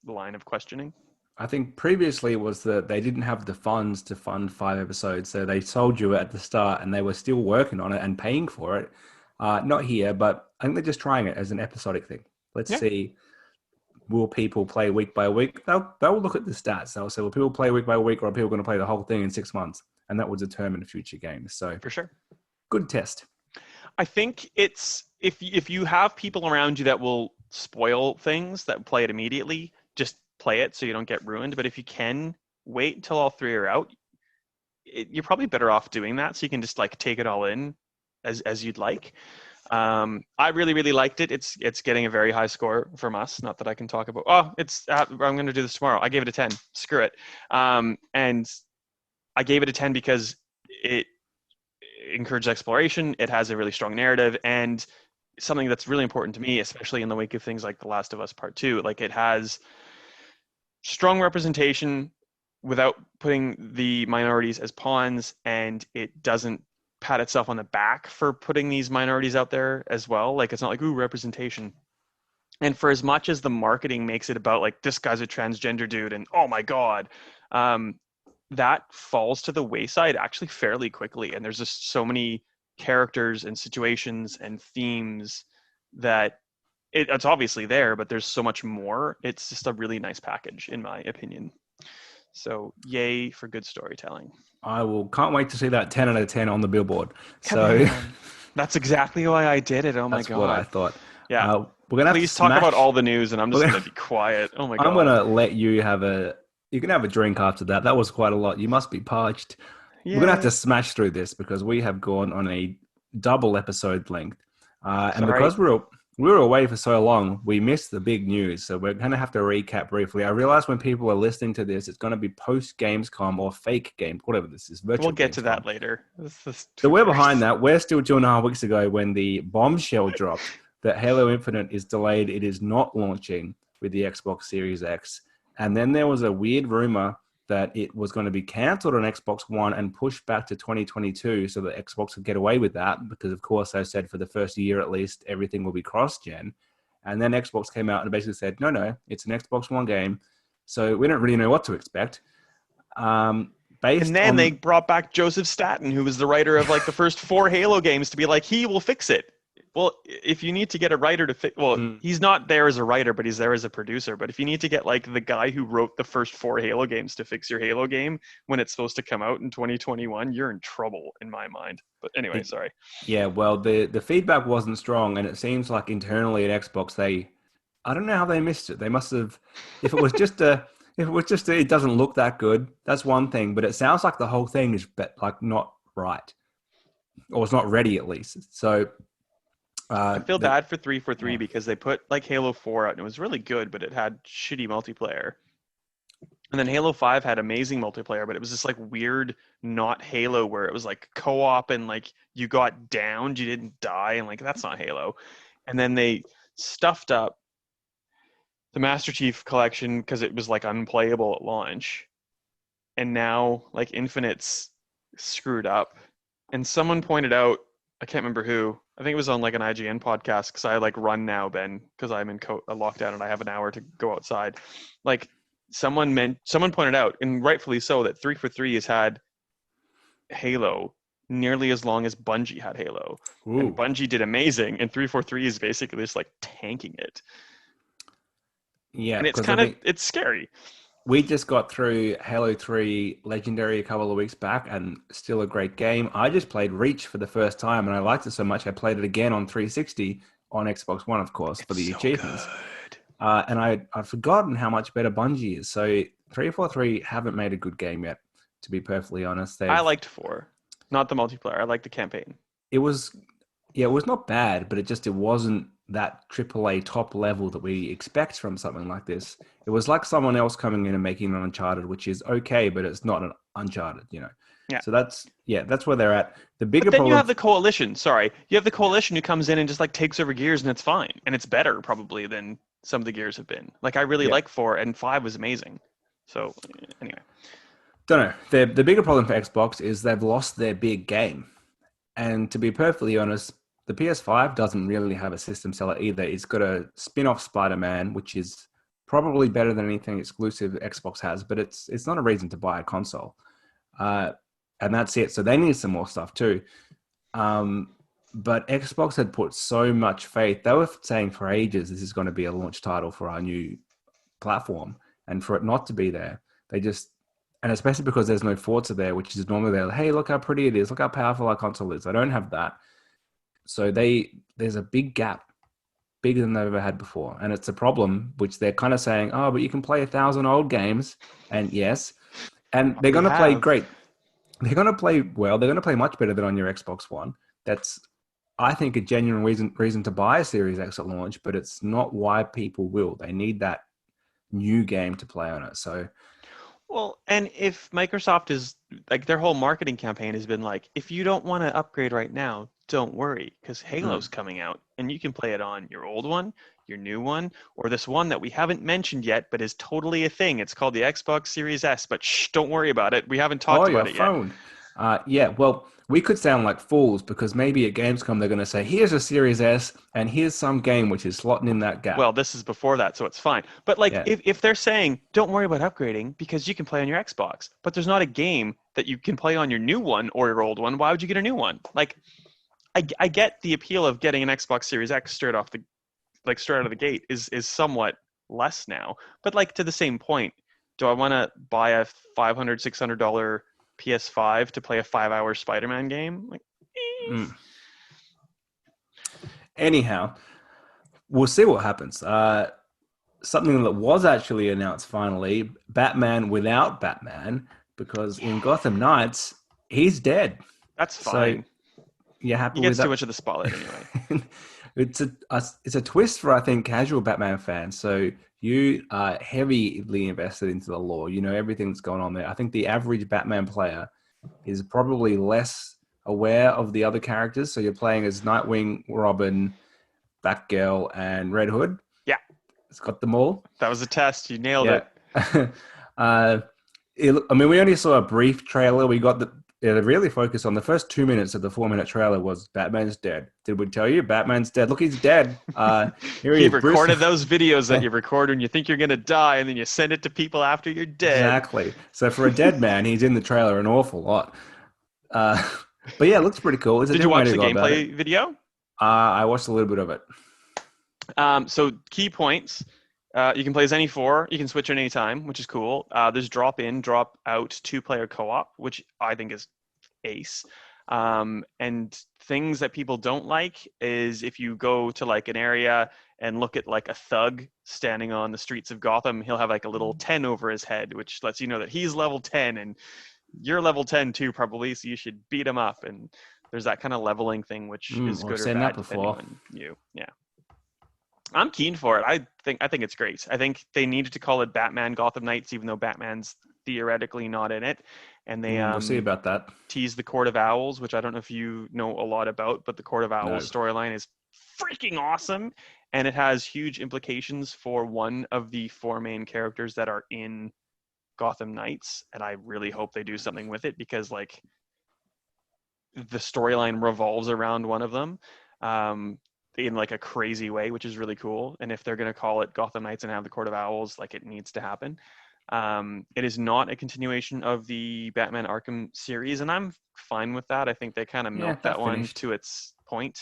line of questioning. I think previously was that they didn't have the funds to fund 5 episodes, so they sold you at the start and they were still working on it and paying for it. Not here, but I think they're just trying it as an episodic thing. Let's see. Will people play week by week? They'll look at the stats. They'll say, will people play week by week, or are people going to play the whole thing in 6 months? And that will determine future games. So for sure, good test. I think it's if you have people around you that will spoil things that play it immediately, just play it so you don't get ruined. But if you can wait until all 3 are out, you're probably better off doing that, so you can just like take it all in as you'd like. I really, really liked it. It's getting a very high score from us. Not that I can talk about. I'm going to do this tomorrow. I gave it a 10. Screw it. And I gave it a 10 because it encouraged exploration. It has a really strong narrative, and something that's really important to me, especially in the wake of things like The Last of Us Part 2. Like, it has strong representation without putting the minorities as pawns, and it doesn't pat itself on the back for putting these minorities out there as well. Like, it's not like, ooh, representation. And for as much as the marketing makes it about like, this guy's a transgender dude and oh my God, that falls to the wayside actually fairly quickly. And there's just so many characters and situations and themes that it's obviously there, but there's so much more. It's just a really nice package, in my opinion. So yay for good storytelling. Can't wait to see that 10 out of 10 on the billboard. So that's exactly why I did it. Oh my God. That's what I thought. Yeah. We're gonna please talk about all the news, and I'm just gonna be quiet. Oh my God. I'm gonna let you you can have a drink after that. That was quite a lot. You must be parched. Yeah. We're gonna have to smash through this because we have gone on a double episode length. And because we were away for so long, we missed the big news. So we're going to have to recap briefly. I realize when people are listening to this, it's going to be post Gamescom or fake game, whatever this is. We'll get to that later. So we're behind that. We're still 2.5 weeks ago when the bombshell dropped that Halo Infinite is delayed. It is not launching with the Xbox Series X. And then there was a weird rumor that it was going to be cancelled on Xbox One and pushed back to 2022 so that Xbox could get away with that because, of course, I said for the first year at least, everything will be cross-gen. And then Xbox came out and basically said, no, it's an Xbox One game. So we don't really know what to expect. And then they brought back Joseph Staten, who was the writer of like the first 4 Halo games, to be like, he will fix it. Well, if you need to get a writer to fix, he's not there as a writer, but he's there as a producer. But if you need to get like the guy who wrote the first 4 Halo games to fix your Halo game when it's supposed to come out in 2021, you're in trouble in my mind. But anyway, sorry. Yeah, well, the feedback wasn't strong, and it seems like internally at Xbox, I don't know how they missed it. They must have, if it was just it doesn't look that good, that's one thing. But it sounds like the whole thing is like not right, or it's not ready at least. So I feel The, bad for 343 yeah. because they put like Halo 4 out and it was really good, but it had shitty multiplayer. And then Halo 5 had amazing multiplayer, but it was just like weird, not Halo, where it was like co-op and like you got downed, you didn't die, and like that's not Halo. And then they stuffed up the Master Chief Collection because it was like unplayable at launch. And now like Infinite's screwed up. And someone pointed out, I can't remember who. I think it was on like an IGN podcast because I like run now, Ben, because I'm in a lockdown and I have an hour to go outside. Like someone pointed out, and rightfully so, that 343 has had Halo nearly as long as Bungie had Halo, and Ooh. Bungie did amazing, and 343 is basically just like tanking it, Yeah, and it's because I kind of think it's scary. we just got through Halo 3 Legendary a couple of weeks back and still a great game. I just played Reach for the first time and I liked it so much I played it again on 360 on Xbox One, of course, for It's the so achievements. good. And I'd forgotten how much better Bungie is. So 343 haven't made a good game yet, to be perfectly honest. I liked 4, not the multiplayer. I liked the campaign. It was, yeah, it was not bad, but it wasn't that AAA top level that we expect from something like this. It was like someone else coming in and making an Uncharted, which is okay, but it's not an Uncharted, you know. Yeah. So that's where they're at. The But bigger then you problem, have the coalition. Sorry, you have the coalition who comes in and just like takes over Gears, and it's fine, and it's better probably than some of the Gears have been. Like I really yeah, like 4, and 5 was amazing. So anyway, don't know. The bigger problem for Xbox is they've lost their big game. And to be perfectly honest, the PS5 doesn't really have a system seller either. It's got a spin-off Spider-Man, which is probably better than anything exclusive Xbox has, but it's not a reason to buy a console. And that's it. So they need some more stuff too. But Xbox had put so much faith. They were saying for ages this is going to be a launch title for our new platform, and for it not to be there, they just, and especially because there's no Forza there, which is normally there. Hey, look how pretty it is. Look how powerful our console is. They don't have that. So there's a big gap, bigger than they've ever had before. And it's a problem, which they're kind of saying, oh, but you can play 1,000 old games. And yes, and they're going to play great. They're going to play well. They're going to play much better than on your Xbox One. That's, I think, a genuine reason to buy a Series X at launch, but it's not why people will. They need that new game to play on it. So, well, and if Microsoft is like their whole marketing campaign has been like, if you don't want to upgrade right now, don't worry, because Halo's coming out and you can play it on your old one, your new one, or this one that we haven't mentioned yet, but is totally a thing. It's called the Xbox Series S, but shh, don't worry about it. We haven't talked about it phone. yet. Yeah, well, we could sound like fools because maybe at Gamescom they're going to say, here's a Series S and here's some game which is slotting in that gap. Well, this is before that, so it's fine. But like, Yeah. if they're saying, don't worry about upgrading because you can play on your Xbox, but there's not a game that you can play on your new one or your old one, why would you get a new one? Like, I get the appeal of getting an Xbox Series X straight out of the gate is somewhat less now. But like to the same point, do I want to buy a $500-$600 PS5 to play a 5-hour Spider-Man game? Like, Anyhow, we'll see what happens. Something that was actually announced finally, Batman without Batman, because in Gotham Knights, he's dead. That's fine. So you're happy he gets with that? too much of the spotlight anyway. It's a twist for, I think, casual Batman fans. So you are heavily invested into the lore. You know everything that's going on there. I think the average Batman player is probably less aware of the other characters. So you're playing as Nightwing, Robin, Batgirl, and Red Hood. Yeah. It's got them all. That was a test. You nailed it. I mean, we only saw a brief trailer. We got they really focused on the first 2 minutes of the 4-minute trailer was Batman's dead. Did we tell you? Batman's dead. Look, he's dead. Here he is, recorded those videos that you record when you think you're going to die, and then you send it to people after you're dead. Exactly. So for a dead man, he's in the trailer an awful lot. But yeah, it looks pretty cool. Did you watch the gameplay video? I watched a little bit of it. So key points. You can play as any 4. You can switch at any time, which is cool. There's drop in, drop out 2-player co-op, which I think is ace. And things that people don't like is if you go to like an area and look at like a thug standing on the streets of Gotham, he'll have like a little 10 over his head, which lets you know that he's level 10 and You're level 10 too, probably, so you should beat him up. And there's that kind of leveling thing, which is good or seen that bad before. depending on you. Yeah. I'm keen for it. I think it's great. I think they needed to call it Batman Gotham Knights, even though Batman's theoretically not in it. And they We'll see about that. teased the Court of Owls, which I don't know if you know a lot about, but the Court of Owls storyline is freaking awesome. And it has huge implications for one of the 4 main characters that are in Gotham Knights. And I really hope they do something with it, because like the storyline revolves around one of them. In like a crazy way, which is really cool. And if they're going to call it Gotham Knights and have the Court of Owls, like, it needs to happen. It is not a continuation of the Batman Arkham series, and I'm fine with that. I think they kind of milked that one to its point.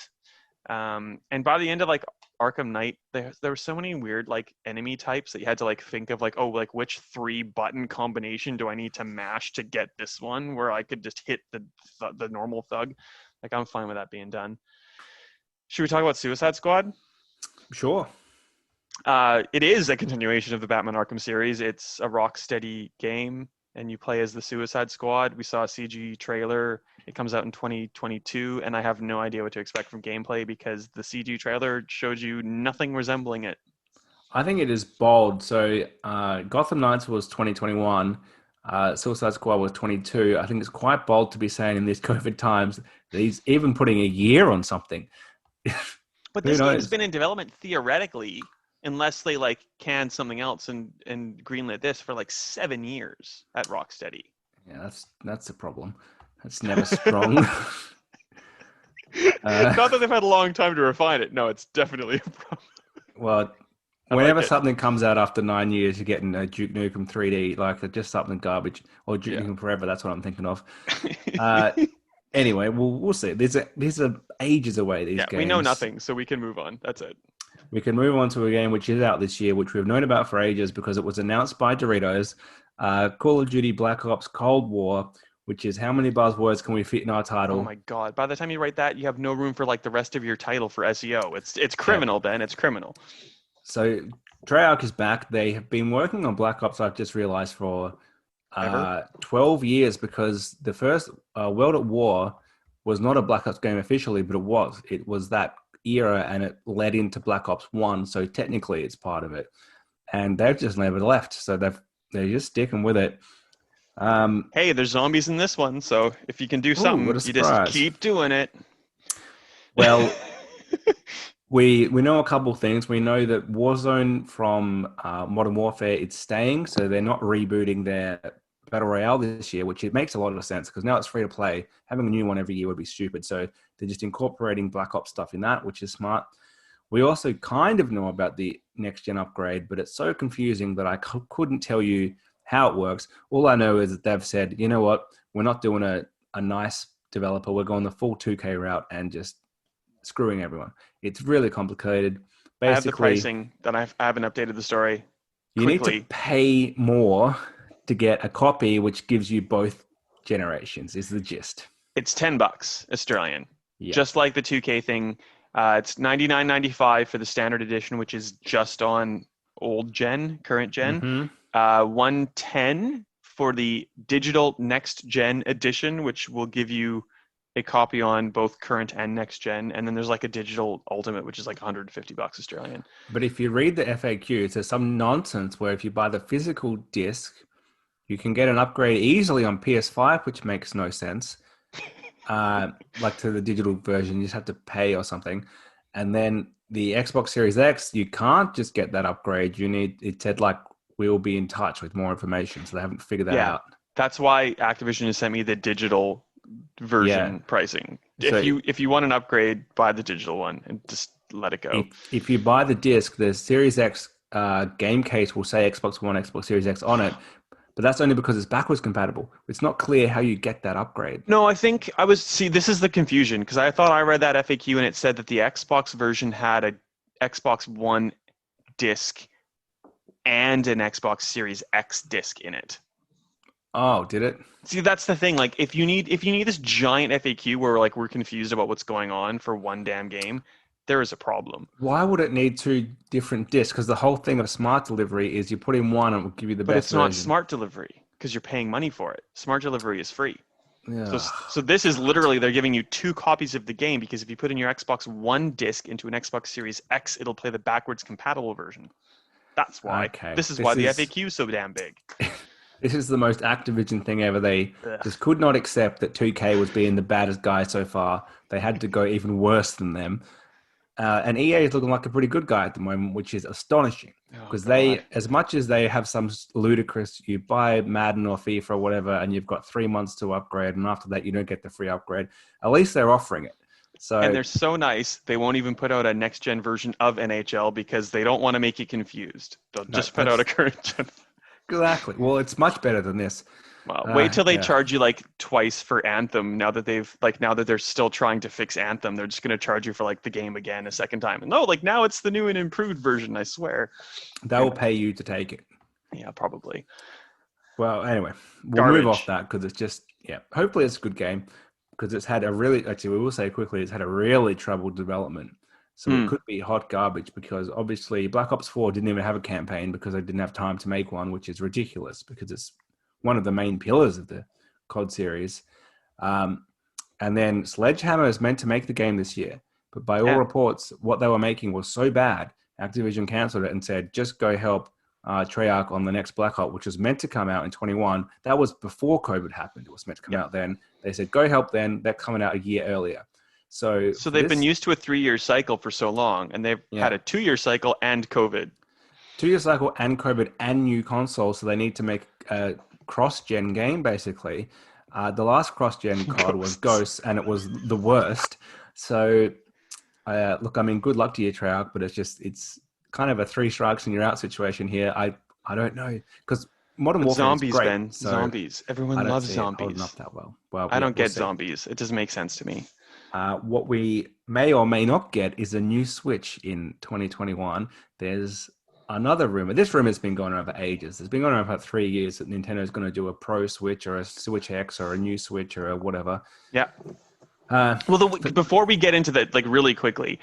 And by the end of like Arkham Knight, there were so many weird like enemy types that you had to like think of like, oh, like which 3-button combination do I need to mash to get this one, where I could just hit the normal thug. Like, I'm fine with that being done. Should we talk about Suicide Squad? Sure. It is a continuation of the Batman Arkham series. It's a Rocksteady game, and you play as the Suicide Squad. We saw a CG trailer. It comes out in 2022, and I have no idea what to expect from gameplay, because the CG trailer showed you nothing resembling it. I think it is bold. So Gotham Knights was 2021. Suicide Squad was 22. I think it's quite bold to be saying in these COVID times that he's even putting a year on something. But this game's been in development theoretically, unless they like canned something else and greenlit this, for like 7 years at Rocksteady. Yeah, that's a problem. That's never strong. Not that they've had a long time to refine it. No, it's definitely a problem. Well, whenever something comes out after 9 years, you're getting a Duke Nukem 3D, like just something garbage, or Duke Nukem Forever. That's what I'm thinking of. Anyway, we'll see. These are ages away, these games. We know nothing, so we can move on. That's it. We can move on to a game which is out this year, which we've known about for ages because it was announced by Doritos. Call of Duty Black Ops Cold War, which is how many buzzwords can we fit in our title? Oh my God. By the time you write that, you have no room for like the rest of your title for SEO. It's criminal, Ben. It's criminal. So Treyarch is back. They have been working on Black Ops, I've just realized, for 12 years, because the first World at War was not a Black Ops game officially, but it was that era, and it led into Black Ops 1, so technically it's part of it, and they've just never left, so they're just sticking with it. Hey, there's zombies in this one, so if you can do something, you just keep doing it. Well, we know a couple of things. We know that Warzone from Modern Warfare, it's staying, so they're not rebooting their Battle Royale this year, which it makes a lot of sense because now it's free to play. Having a new one every year would be stupid. So they're just incorporating Black Ops stuff in that, which is smart. We also kind of know about the next-gen upgrade, but it's so confusing that I couldn't tell you how it works. All I know is that they've said, you know what, we're not doing a nice developer. We're going the full 2K route and just screwing everyone. It's really complicated. Basically, I have the pricing that I haven't updated the story. You need to pay more to get a copy, which gives you both generations, is the gist. It's $10 Australian. Yeah. Just like the 2K thing. It's $99.95 for the standard edition, which is just on current gen. Mm-hmm. $110 for the digital next gen edition, which will give you a copy on both current and next gen, and then there's like a digital ultimate, which is like $150 Australian. But if you read the FAQ, it says some nonsense where if you buy the physical disc, you can get an upgrade easily on PS5, which makes no sense. Like to the digital version, you just have to pay or something. And then the Xbox Series X, you can't just get that upgrade. It said like, we'll be in touch with more information. So they haven't figured that out. That's why Activision has sent me the digital version pricing. If you want an upgrade, buy the digital one and just let it go. If you buy the disc, the Series X game case will say Xbox One, Xbox Series X on it, but that's only because it's backwards compatible. It's not clear how you get that upgrade. No, I think this is the confusion, because I thought I read that FAQ and it said that the Xbox version had a Xbox One disc and an Xbox Series X disc in it. Oh, did it? See, that's the thing. Like, if you need this giant FAQ where like we're confused about what's going on for one damn game, there is a problem. Why would it need 2 different discs? Because the whole thing of smart delivery is you put in one and it will give you the best version. But it's not smart delivery. because you're paying money for it. Smart delivery is free. Yeah. So this is literally, they're giving you 2 copies of the game, because if you put in your Xbox One disc into an Xbox Series X, it'll play the backwards compatible version. That's why. Okay. This is why the FAQ is so damn big. This is the most Activision thing ever. They Ugh. just could not accept that 2K was being the baddest guy so far. They had to go even worse than them. And EA is looking like a pretty good guy at the moment, which is astonishing. Because they, as much as they have some ludicrous, you buy Madden or FIFA or whatever, and you've got 3 months to upgrade, and after that you don't get the free upgrade. At least they're offering it. So, and they're so nice, they won't even put out a next-gen version of NHL because they don't want to make you confused. They'll just put out a current-gen. Exactly. Well, it's much better than this. Well, wait till they charge you like twice for Anthem. Now that they're still trying to fix Anthem, they're just going to charge you for like the game again a second time. And no, like now it's the new and improved version, I swear. They will pay you to take it. Yeah, probably. Well, anyway, we'll move off that because it's just, hopefully it's a good game because it's had we will say quickly, it's had a really troubled development. So it could be hot garbage because obviously Black Ops 4 didn't even have a campaign because they didn't have time to make one, which is ridiculous because it's one of the main pillars of the COD series. And then Sledgehammer is meant to make the game this year. But by all reports, what they were making was so bad, Activision cancelled it and said, just go help Treyarch on the next Black Ops, which was meant to come out in 21. That was before COVID happened. It was meant to come out then. They said, go help then. They're coming out a year earlier. So they've been used to a 3-year cycle for so long, and they've had a 2-year cycle and COVID. 2-year cycle and COVID and new consoles, so they need to make a cross-gen game, basically. The last cross-gen COD was Ghosts, and it was the worst. So, look, I mean, good luck to you, Treyarch, but it's kind of a 3 strikes and you're out situation here. I don't know, because Modern Warfare zombies, is great. Ben. So zombies. Everyone loves zombies. Not that well. I don't get zombies. It doesn't make sense to me. What we may or may not get is a new Switch in 2021. There's another rumor. This rumor has been going on for ages. It's been going on for 3 years that Nintendo is going to do a Pro Switch or a Switch X or a new Switch or a whatever. Yeah. Before we get into that, like really quickly,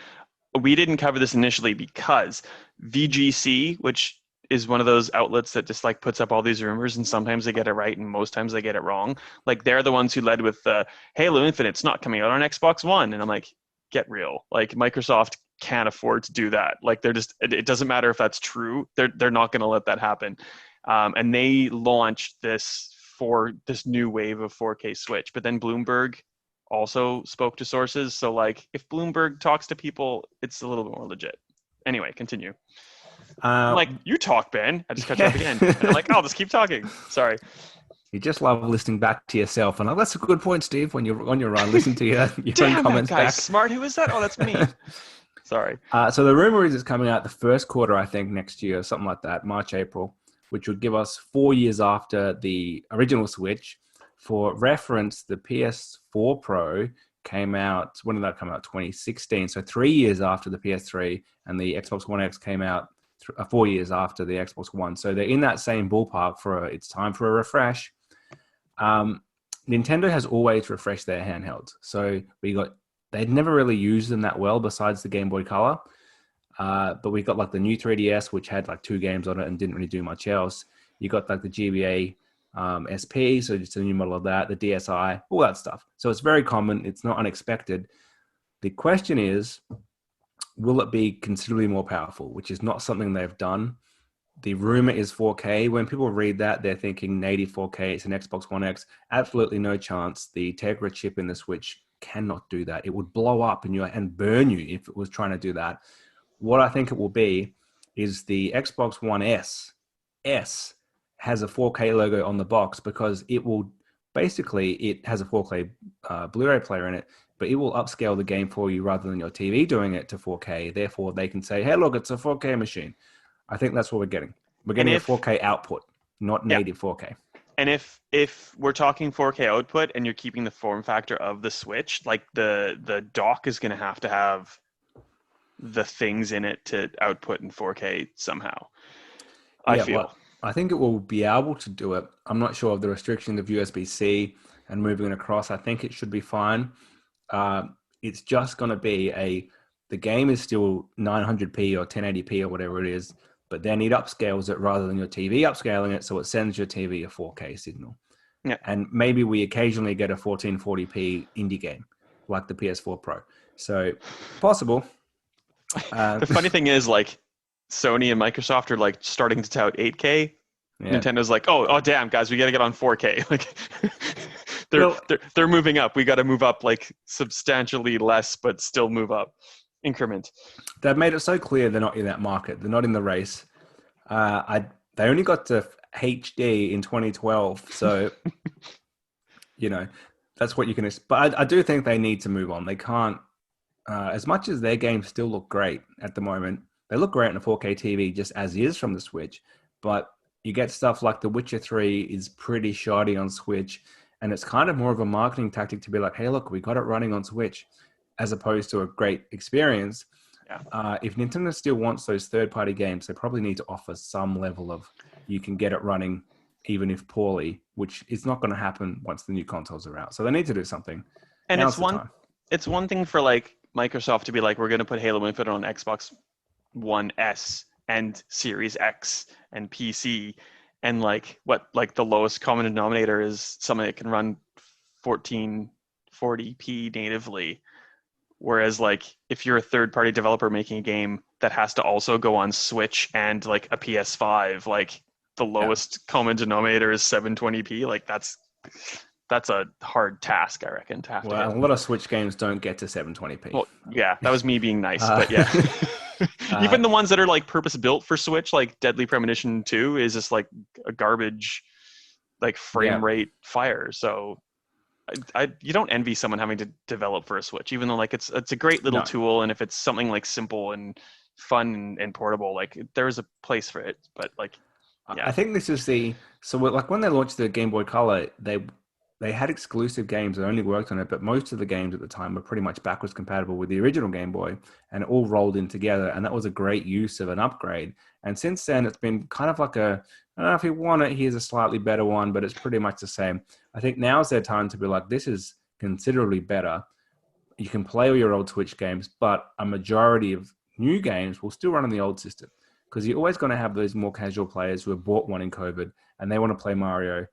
we didn't cover this initially because VGC, which is one of those outlets that just like puts up all these rumors, and sometimes they get it right and most times they get it wrong. Like they're the ones who led with Halo Infinite's not coming out on Xbox One, and I'm like, get real. Like Microsoft can't afford to do that. Like they're just, it doesn't matter if that's true. They're not going to let that happen. And they launched this new wave of 4K Switch, but then Bloomberg also spoke to sources. So like if Bloomberg talks to people, it's a little bit more legit. Anyway, continue. I'm like, you talk, Ben. I just cut you off again. And I'm like, I'll just keep talking. Sorry. You just love listening back to yourself. And that's a good point, Steve. When you're on your run, listen to your own comments that guy's back. Smart. Who is that? Oh, that's me. Sorry. So the rumor is it's coming out the first quarter, I think, next year, something like that, March, April, which would give us 4 years after the original Switch. For reference, the PS4 Pro came out, when did that come out? 2016. So 3 years after the PS3, and the Xbox One X came out 4 years after the Xbox One. So they're in that same ballpark it's time for a refresh. Nintendo has always refreshed their handhelds. So they'd never really used them that well besides the Game Boy Color. But we got like the new 3DS, which had like 2 games on it and didn't really do much else. You got like the GBA SP, so just a new model of that, the DSi, all that stuff. So it's very common. It's not unexpected. The question is, will it be considerably more powerful, which is not something they've done. The rumor is 4K. When people read that, they're thinking native 4K. It's an Xbox One X. Absolutely no chance. The Tegra chip in the Switch cannot do that. It would blow up and burn you if it was trying to do that. What I think it will be is the Xbox One S has a 4K logo on the box because it has a 4K Blu-ray player in it, but it will upscale the game for you rather than your TV doing it to 4K. Therefore, they can say, hey, look, it's a 4K machine. I think that's what we're getting. We're getting a 4K output, not native 4K. And if we're talking 4K output and you're keeping the form factor of the Switch, like the dock is going to have the things in it to output in 4K somehow. I feel. Well, I think it will be able to do it. I'm not sure of the restriction of USB-C and moving it across. I think it should be fine. It's just going to be the game is still 900p or 1080p or whatever it is. but then it upscales it rather than your TV upscaling it, so it sends your TV a 4K signal. Yeah. And maybe we occasionally get a 1440p indie game like the PS4 Pro. So possible. The funny thing is, like, Sony and Microsoft are like starting to tout 8K. Yeah. Nintendo's like, oh damn, guys, we got to get on 4K. Like, they're moving up. We got to move up like substantially less, but still move up increment. They've made it so clear they're not in that market. They're not in the race. They only got to HD in 2012, so that's what you can. But I do think they need to move on. They can't. As much as their games still look great at the moment, they look great on a 4K TV just as is from the Switch. But you get stuff like The Witcher 3 is pretty shoddy on Switch, and it's kind of more of a marketing tactic to be like, hey, look, we got it running on Switch, as opposed to a great experience. Yeah. If Nintendo still wants those third-party games, they probably need to offer some level of you can get it running even if poorly, which is not going to happen once the new consoles are out. So they need to do something. And Now's the time. It's one thing for like Microsoft to be like, we're going to put Halo and put it on Xbox One S and Series X and PC, and like the lowest common denominator is something that can run 1440p natively. Whereas like if you're a third-party developer making a game that has to also go on Switch and like a PS5, like the lowest common denominator is 720p. Like that's a hard task, I reckon, to have to hit. A lot of Switch games don't get to 720p. Well, yeah, that was me being nice, but yeah. Even the ones that are like purpose-built for Switch, like Deadly Premonition 2 is just like a garbage like frame rate fire. So you don't envy someone having to develop for a Switch, even though like it's a great little tool, and if it's something like simple and fun and portable, like there is a place for it. But like, yeah. I think this is like when they launched the Game Boy Color, they had exclusive games that only worked on it, but most of the games at the time were pretty much backwards compatible with the original Game Boy, and it all rolled in together, and that was a great use of an upgrade. And since then, it's been kind of like I don't know if you want it, here's a slightly better one, but it's pretty much the same. I think now's their time to be like, this is considerably better. You can play all your old Switch games, but a majority of new games will still run on the old system, because you're always going to have those more casual players who have bought one in COVID and they want to play Mario.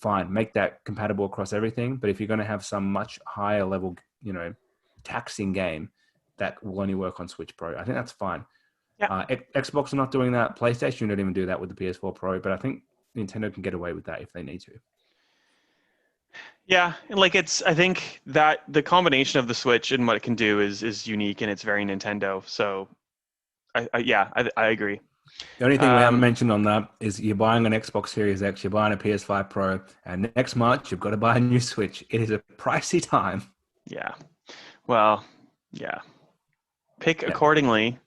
Fine, make that compatible across everything. But if you're going to have some much higher level, taxing game, that will only work on Switch Pro. I think that's fine. Yeah. Xbox are not doing that. PlayStation don't even do that with the PS4 Pro. But I think Nintendo can get away with that if they need to. Yeah, and like I think that the combination of the Switch and what it can do is unique, and it's very Nintendo. So, I agree. The only thing we haven't mentioned on that is you're buying an Xbox Series X, you're buying a PS5 Pro, and next March you've got to buy a new Switch. It is a pricey time. Yeah. Well, yeah. Pick accordingly.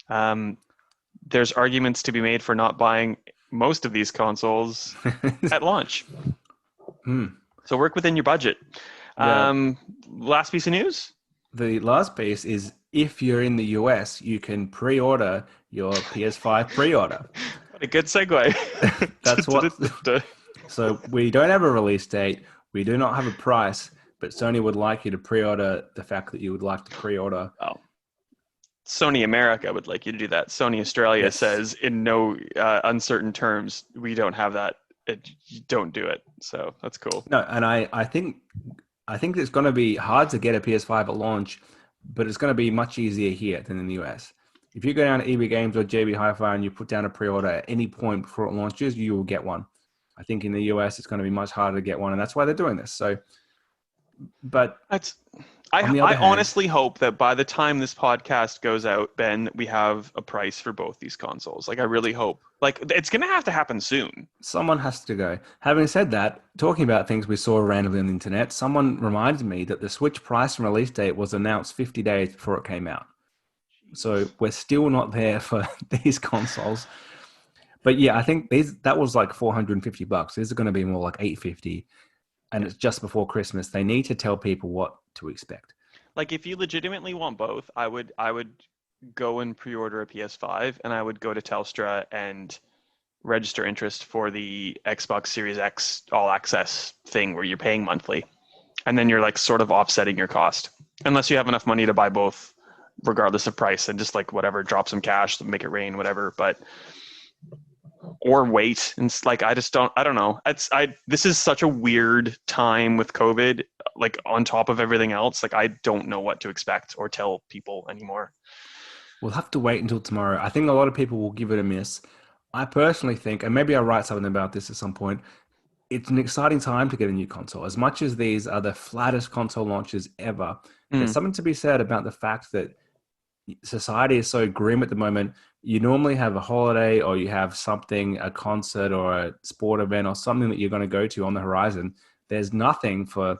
There's arguments to be made for not buying most of these consoles at launch. So work within your budget. Last piece of news? The last piece is if you're in the US, you can pre-order your PS5 pre-order. What a good segue. That's what. So we don't have a release date. We do not have a price, but Sony would like you to pre-order the fact that you would like to pre-order. Oh. Sony America would like you to do that. Sony Australia says in no uncertain terms, we don't have that. Don't do it. So that's cool. No, and I think it's going to be hard to get a PS5 at launch, but it's going to be much easier here than in the US. If you go down to EB Games or JB Hi-Fi and you put down a pre-order at any point before it launches, you will get one. I think in the US it's going to be much harder to get one, and that's why they're doing this. So, but I honestly hope that by the time this podcast goes out, Ben, we have a price for both these consoles. Like, I really hope. Like, it's going to have to happen soon. Someone has to go. Having said that, talking about things we saw randomly on the internet, someone reminded me that the Switch price and release date was announced 50 days before it came out. So we're still not there for these consoles. But yeah, I think that was like $450. These are going to be more like $850. And it's just before Christmas. They need to tell people what to expect. Like, if you legitimately want both, I would go and pre-order a PS5, and I would go to Telstra and register interest for the Xbox Series X All Access thing where you're paying monthly. And then you're like sort of offsetting your cost. Unless you have enough money to buy both regardless of price, and just like whatever, drop some cash, make it rain, whatever. But or wait, and it's like I don't know. This is such a weird time with COVID, like on top of everything else. Like I don't know what to expect or tell people anymore. We'll have to wait until tomorrow. I think a lot of people will give it a miss. I personally think, and maybe I'll write something about this at some point, it's an exciting time to get a new console. As much as these are the flattest console launches ever, there's Mm, something to be said about the fact that society is so grim at the moment. You normally have a holiday or you have something, a concert or a sport event or something that you're going to go to on the horizon. There's nothing for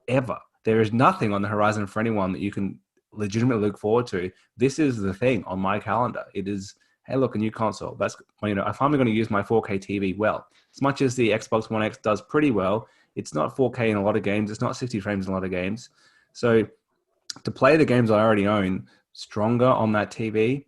ever. There is nothing on the horizon for anyone that you can legitimately look forward to. This is the thing on my calendar. It is, hey, look, a new console. That's, I'm finally going to use my 4K TV well. As much as the Xbox One X does pretty well, it's not 4K in a lot of games. It's not 60 frames in a lot of games. So to play the games I already own stronger on that TV,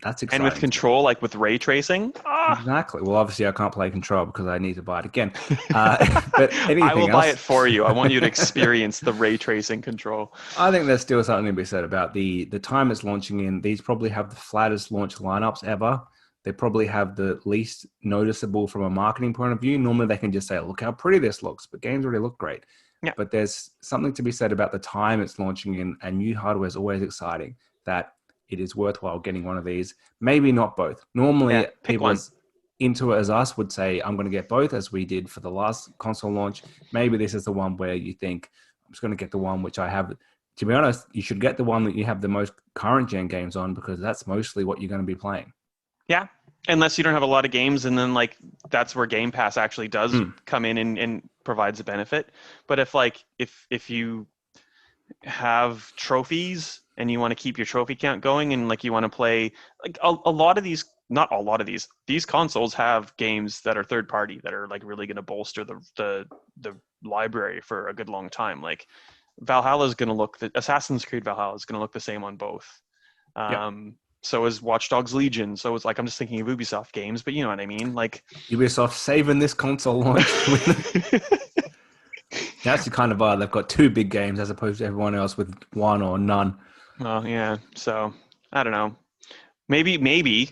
that's and with exciting to me. control, like with ray tracing, Exactly. Well, obviously, I can't play Control because I need to buy it again. But I will anything buy it else, for you. I want you to experience the ray tracing control. I think there's still something to be said about the time it's launching in. These probably have the flattest launch lineups ever. They probably have the least noticeable from a marketing point of view. Normally, they can just say, "Look how pretty this looks," but games already look great. Yeah, But there's something to be said about the time it's launching in, and new hardware is always exciting. That it is worthwhile getting one of these. Maybe not both. yeah. Normally, Pick people one. as into it as us would say, "I'm going to get both," as we did for the last console launch. Maybe this is the one where you think, "I'm just going to get the one which I have." To be honest, you should get the one that you have the most current gen games on because that's mostly what you're going to be playing. Yeah, unless you don't have a lot of games, and then like that's where Game Pass actually does Mm. come in and provides a benefit. But if you have trophies and you want to keep your trophy count going, and like you want to play like a lot of these, not a lot of these consoles have games that are third party that are like really going to bolster the library for a good long time. Like Valhalla is going to look, the Assassin's Creed Valhalla is going to look the same on both. Yep. So is Watch Dogs Legion. So it's like I'm just thinking of Ubisoft games, but you know what I mean. Like, Ubisoft saving this console launch. That's the kind of bar. They've got two big games as opposed to everyone else with one or none. well, yeah. So I don't know. Maybe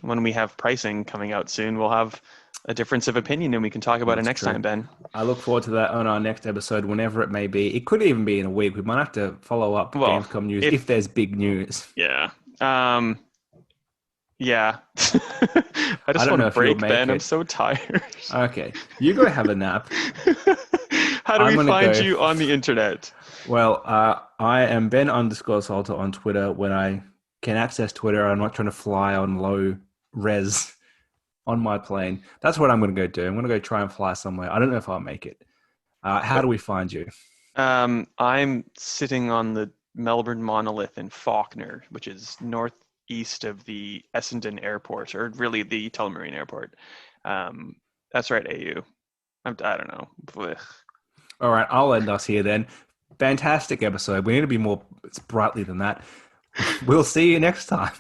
when we have pricing coming out soon, we'll have a difference of opinion and we can talk about it That's next true. time, Ben. I look forward to that on our next episode, whenever it may be. It could even be in a week. We might have to follow up Well, Gamescom news if if there's big news. yeah, yeah. I I just don't want know to if you'll break, make Ben. I'm it. so tired. Okay, you go have a nap. How do I'm we gonna find go. you on the internet? Well, I am Ben_Salter on Twitter when I can access Twitter. I'm not trying to fly on low res on my plane. That's what I'm going to go do. I'm going to go try and fly somewhere. I don't know if I'll make it. How do we find you? I'm sitting on the Melbourne Monolith in Faulkner, which is northeast of the Essendon Airport, or really the Tullamarine Airport. That's right, AU. I don't know. Blech. All right, I'll end us here then. Fantastic episode. We need to be more sprightly than that. We'll see you next time.